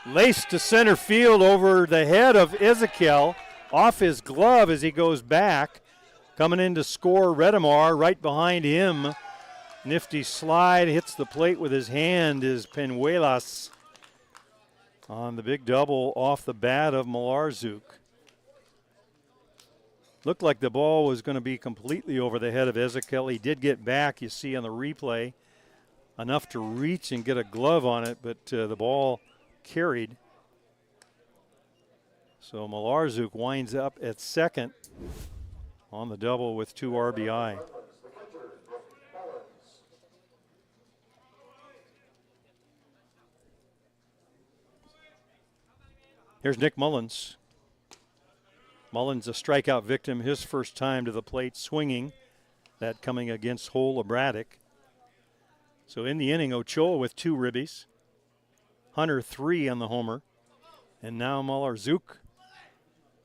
S1: Laced to center field over the head of Ezekiel, off his glove as he goes back. Coming in to score, Redemar right behind him. Nifty slide, hits the plate with his hand is Peñuelas on the big double off the bat of Malarczuk. Looked like the ball was going to be completely over the head of Ezekiel. He did get back, you see on the replay, enough to reach and get a glove on it, but the ball carried. So Malarczuk winds up at second on the double with 2 RBI. Here's Nick Mullins. Mullins a strikeout victim, his first time to the plate swinging, that coming against Hole Braddock. So in the inning, Ochoa with 2 ribbies, Hunter 3 on the homer, and now Malarchuk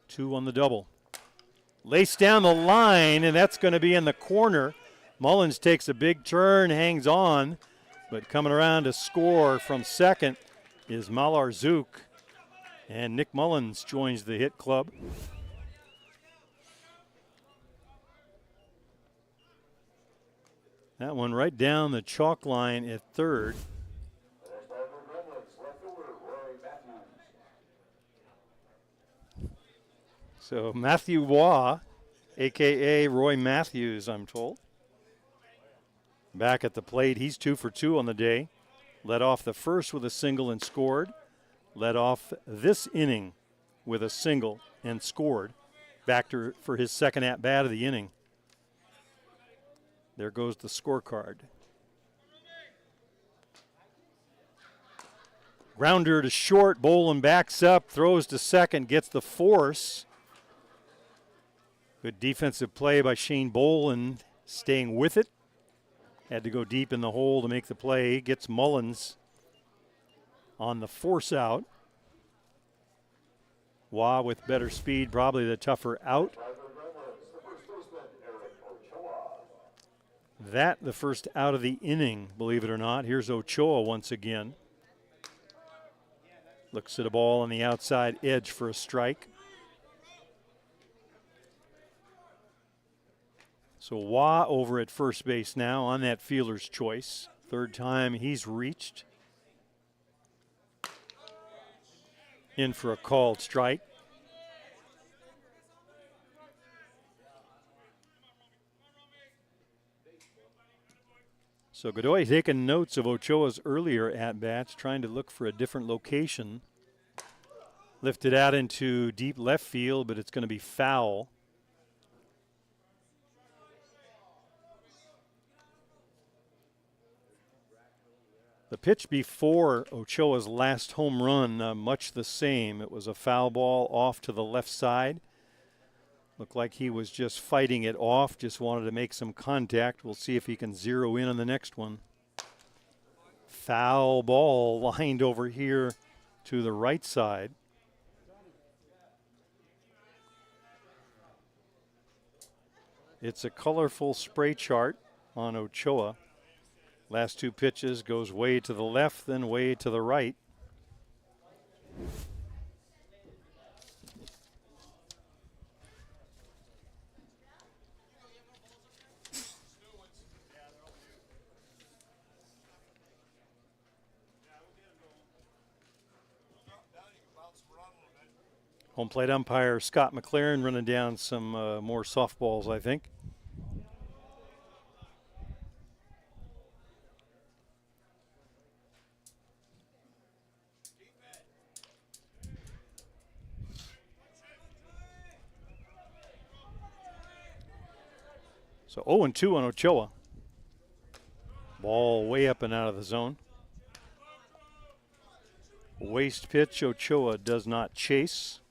S1: 2 on the double. Laced down the line, and that's going to be in the corner. Mullins takes a big turn, hangs on, but coming around to score from second is Malarchuk, and Nick Mullins joins the hit club. That one right down the chalk line at third. So Matthew Waugh, a.k.a. Roy Matthews, I'm told. Back at the plate, he's 2 for 2 on the day. Led off the first with a single and scored. Led off this inning with a single and scored. Back for his second at-bat of the inning. There goes the scorecard. Grounder to short, Bolin backs up, throws to second, gets the force. Good defensive play by Shane Bolin, staying with it. Had to go deep in the hole to make the play. Gets Mullins on the force out. Waugh with better speed, probably the tougher out. That the first out of the inning, believe it or not. Here's Ochoa once again. Looks at a ball on the outside edge for a strike. So Waugh over at first base now on that fielder's choice. Third time he's reached. In for a called strike. So Godoy taking notes of Ochoa's earlier at-bats, trying to look for a different location. Lifted out into deep left field, but it's going to be foul. The pitch before Ochoa's last home run, much the same. It was a foul ball off to the left side. Looked like he was just fighting it off, just wanted to make some contact. We'll see if he can zero in on the next one. Foul ball lined over here to the right side. It's a colorful spray chart on Ochoa. Last 2 pitches goes way to the left, then way to the right. Home plate umpire Scott McLaren running down some more softballs, I think. So 0-2 on Ochoa. Ball way up and out of the zone. Waste pitch, Ochoa does not chase.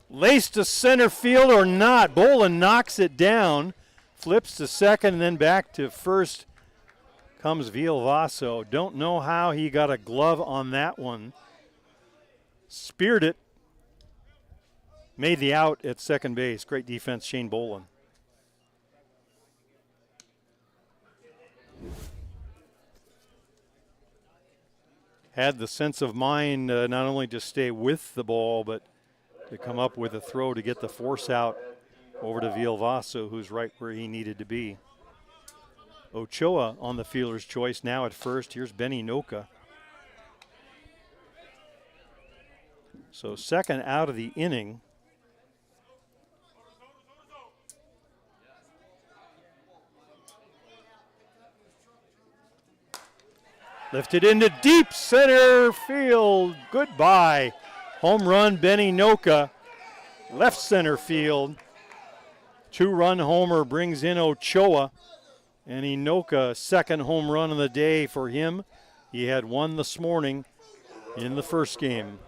S1: Laced to center field or not. Bolin knocks it down. Flips to second and then back to first comes Vilvaso. Don't know how he got a glove on that one. Speared it. Made the out at second base. Great defense, Shane Bolin. Had the sense of mind not only to stay with the ball, but to come up with a throw to get the force out over to Vilvaso, who's right where he needed to be. Ochoa on the fielder's choice now at first. Here's Benny Noka. So second out of the inning. Lifted into deep center field. Goodbye. Home run, Benny Noka. Left center field. 2-run homer brings in Ochoa. And Inoka, second home run of the day for him. He had one this morning in the first game.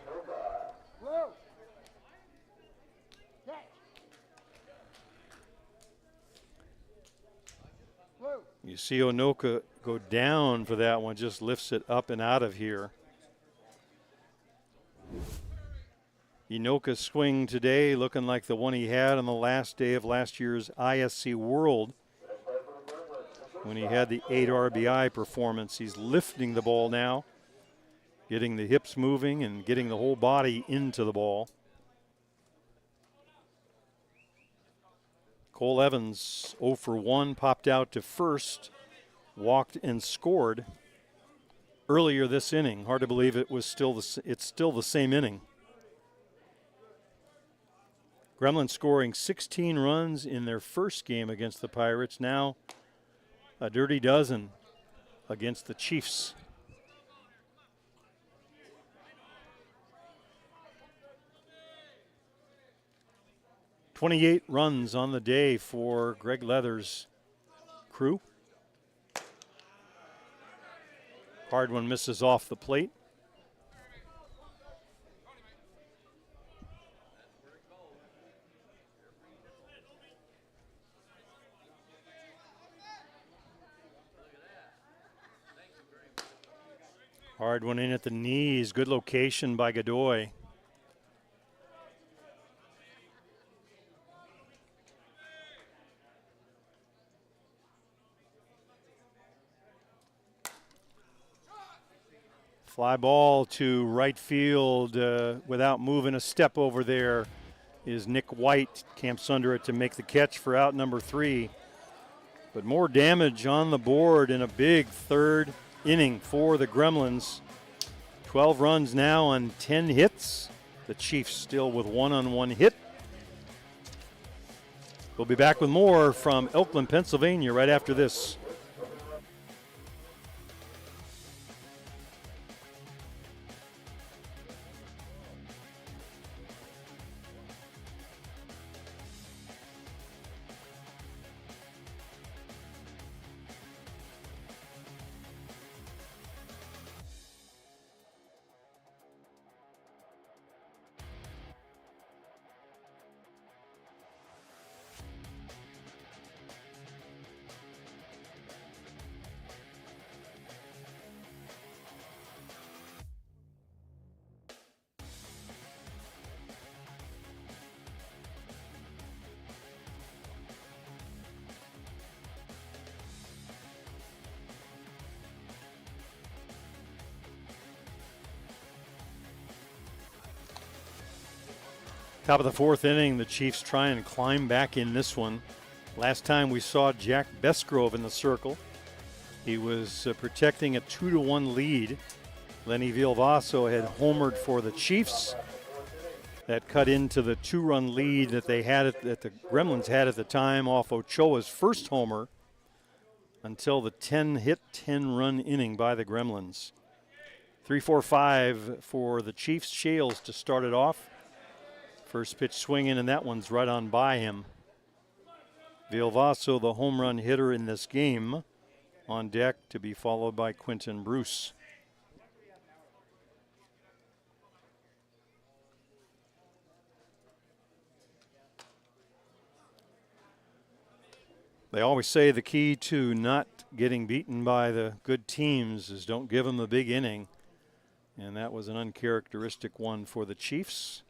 S1: You see Onoka go down for that one, just lifts it up and out of here. Inoka's swing today looking like the one he had on the last day of last year's ISC World when he had the 8 RBI performance. He's lifting the ball now, getting the hips moving and getting the whole body into the ball. Cole Evans 0 for 1, popped out to first, walked and scored earlier this inning. Hard to believe it's still the same inning. Gremlins scoring 16 runs in their first game against the Pirates. Now a dirty dozen against the Chiefs. "28 runs on the day for Greg Leather's crew. Hard one misses off the plate. Hard one in at the knees. Good location by Godoy. Fly ball to right field without moving a step over there is Nick White. Camps under it to make the catch for out number 3. But more damage on the board in a big third inning for the Gremlins. 12 runs now on 10 hits. The Chiefs still with 1-on-1 hit. We'll be back with more from Elkland, Pennsylvania right after this. Top of the 4th inning, the Chiefs try and climb back in this one. Last time we saw Jack Besgrove in the circle, he was protecting a 2-1 lead. Lenny Vilvaso had homered for the Chiefs. That cut into the 2-run lead that they had that the Gremlins had at the time off Ochoa's first homer until the 10-hit, 10-run inning by the Gremlins. 3-4-5 for the Chiefs. Shales to start it off. First pitch swinging, and that one's right on by him. Vilvaso, the home run hitter in this game, on deck to be followed by Quentin Bruce. They always say the key to not getting beaten by the good teams is don't give them a big inning. And that was an uncharacteristic one for the Chiefs.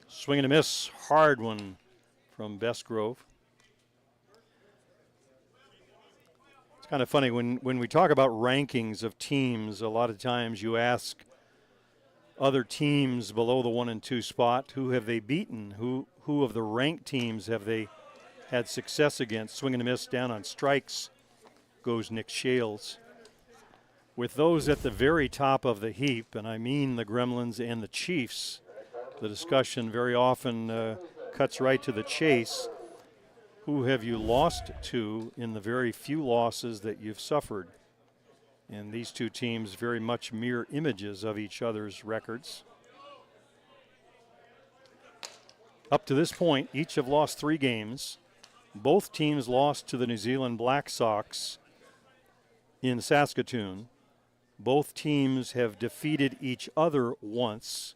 S1: Swing and a miss, hard one from Besgrove. It's kind of funny when we talk about rankings of teams, a lot of times you ask other teams below the 1 and 2 spot, who have they beaten? Who of the ranked teams have they had success against? Swing and a miss, down on strikes goes Nick Shales. With those at the very top of the heap, and I mean the Gremlins and the Chiefs, the discussion very often cuts right to the chase. Who have you lost to in the very few losses that you've suffered? And these two teams very much mirror images of each other's records. Up to this point, each have lost 3 games. Both teams lost to the New Zealand Black Sox in Saskatoon. Both teams have defeated each other once,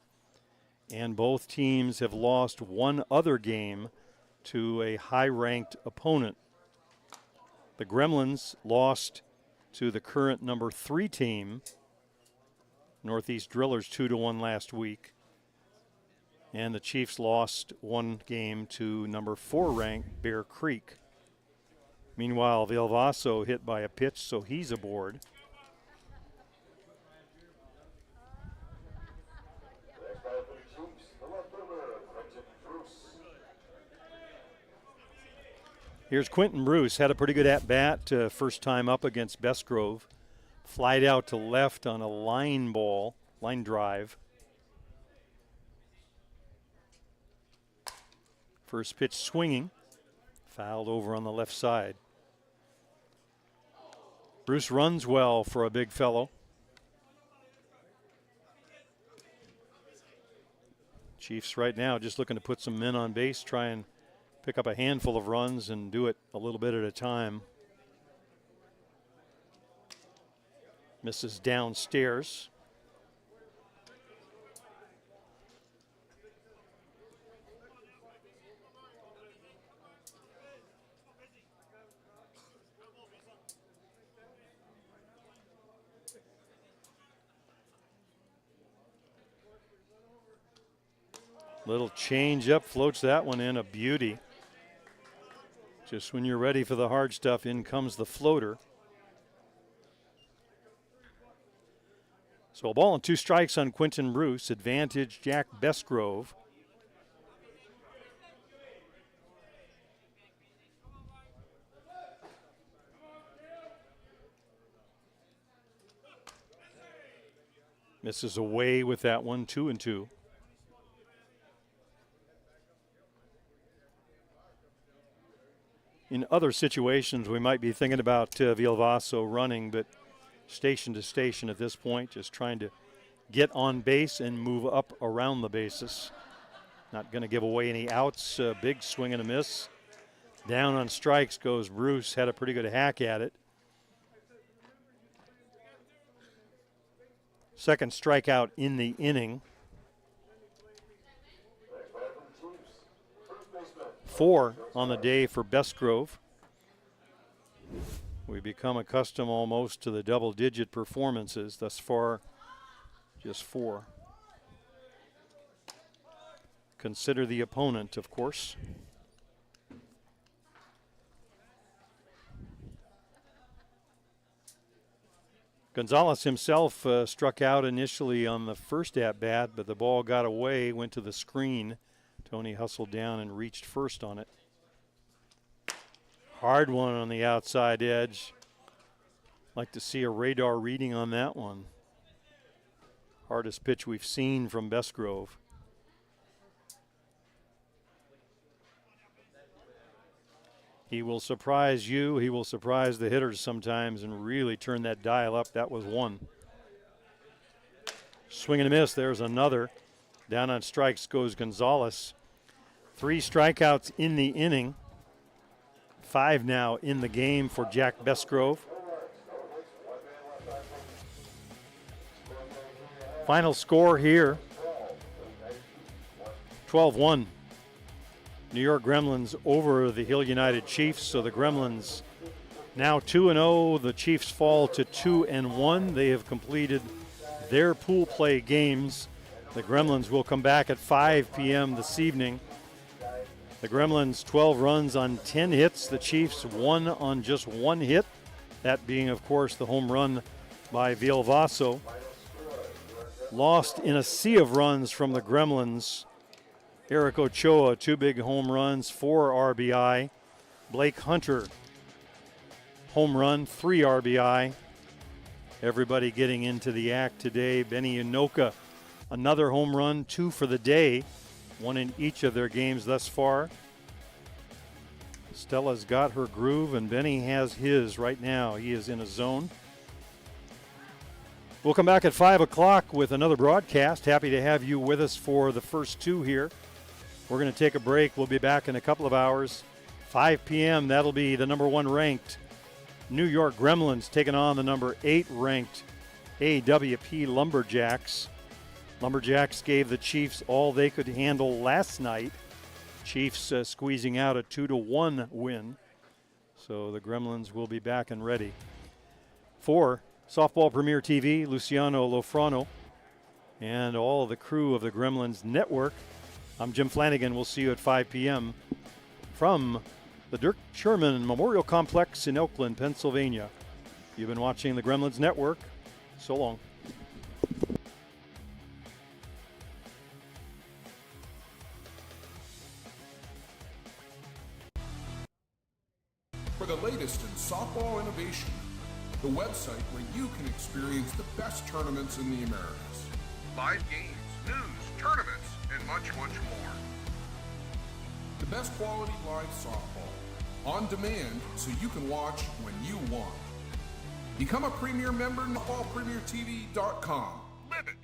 S1: and both teams have lost one other game to a high-ranked opponent. The Gremlins lost to the current number 3 team, Northeast Drillers, 2-1 last week. And the Chiefs lost one game to number 4 ranked Bear Creek. Meanwhile, Vilvaso hit by a pitch, so he's aboard. Here's Quentin Bruce, had a pretty good at-bat, first time up against Bestgrove. Flied out to left on a line drive. First pitch swinging, fouled over on the left side. Bruce runs well for a big fellow. Chiefs right now just looking to put some men on base, try and pick up a handful of runs and do it a little bit at a time. Misses downstairs. Little change up, floats that one in, a beauty. Just when you're ready for the hard stuff, in comes the floater. So a ball and 2 strikes on Quentin Bruce. Advantage Jack Bestgrove. Misses away with that one, 2-2. In other situations, we might be thinking about Vilvaso running, but station to station at this point, just trying to get on base and move up around the bases. Not going to give away any outs. Big swing and a miss. Down on strikes goes Bruce. Had a pretty good hack at it. Second strikeout in the inning. 4 on the day for Bestgrove. We become accustomed almost to the double-digit performances. Thus far, just 4. Consider the opponent, of course. Gonzalez himself struck out initially on the first at-bat, but the ball got away, went to the screen. Tony hustled down and reached first on it. Hard one on the outside edge. Like to see a radar reading on that one. Hardest pitch we've seen from Bestgrove. He will surprise you. He will surprise the hitters sometimes and really turn that dial up. That was one. Swing and a miss. There's another. Down on strikes goes Gonzalez. 3 strikeouts in the inning. 5 now in the game for Jack Bestgrove. Final score here, 12-1. New York Gremlins over the Hill United Chiefs. So the Gremlins now 2-0. The Chiefs fall to 2-1. They have completed their pool play games. The Gremlins will come back at 5 p.m. this evening. The Gremlins 12 runs on 10 hits. The Chiefs 1 on just 1 hit. That being, of course, the home run by Vilvaso. Lost in a sea of runs from the Gremlins. Eric Ochoa, 2 big home runs, 4 RBI. Blake Hunter, home run, 3 RBI. Everybody getting into the act today. Benny Unoka, another home run, 2 for the day. 1 in each of their games thus far. Stella's got her groove, and Benny has his right now. He is in a zone. We'll come back at 5 o'clock with another broadcast. Happy to have you with us for the first 2 here. We're going to take a break. We'll be back in a couple of hours. 5 p.m., that'll be the number 1 ranked New York Gremlins taking on the number 8 ranked AWP Lumberjacks. Lumberjacks gave the Chiefs all they could handle last night. Chiefs squeezing out a 2-1 win. So the Gremlins will be back and ready. For Softball Premier TV, Luciano Lofrano, and all the crew of the Gremlins Network, I'm Jim Flanagan. We'll see you at 5 p.m. from the Dirk Sherman Memorial Complex in Elkland, Pennsylvania. You've been watching the Gremlins Network. So long.
S2: For the latest in softball innovation, the website where you can experience the best tournaments in the Americas. Live games, news, tournaments, and much, much more. The best quality live softball, on demand so you can watch when you want. Become a premier member at softballpremiertv.com. Live it!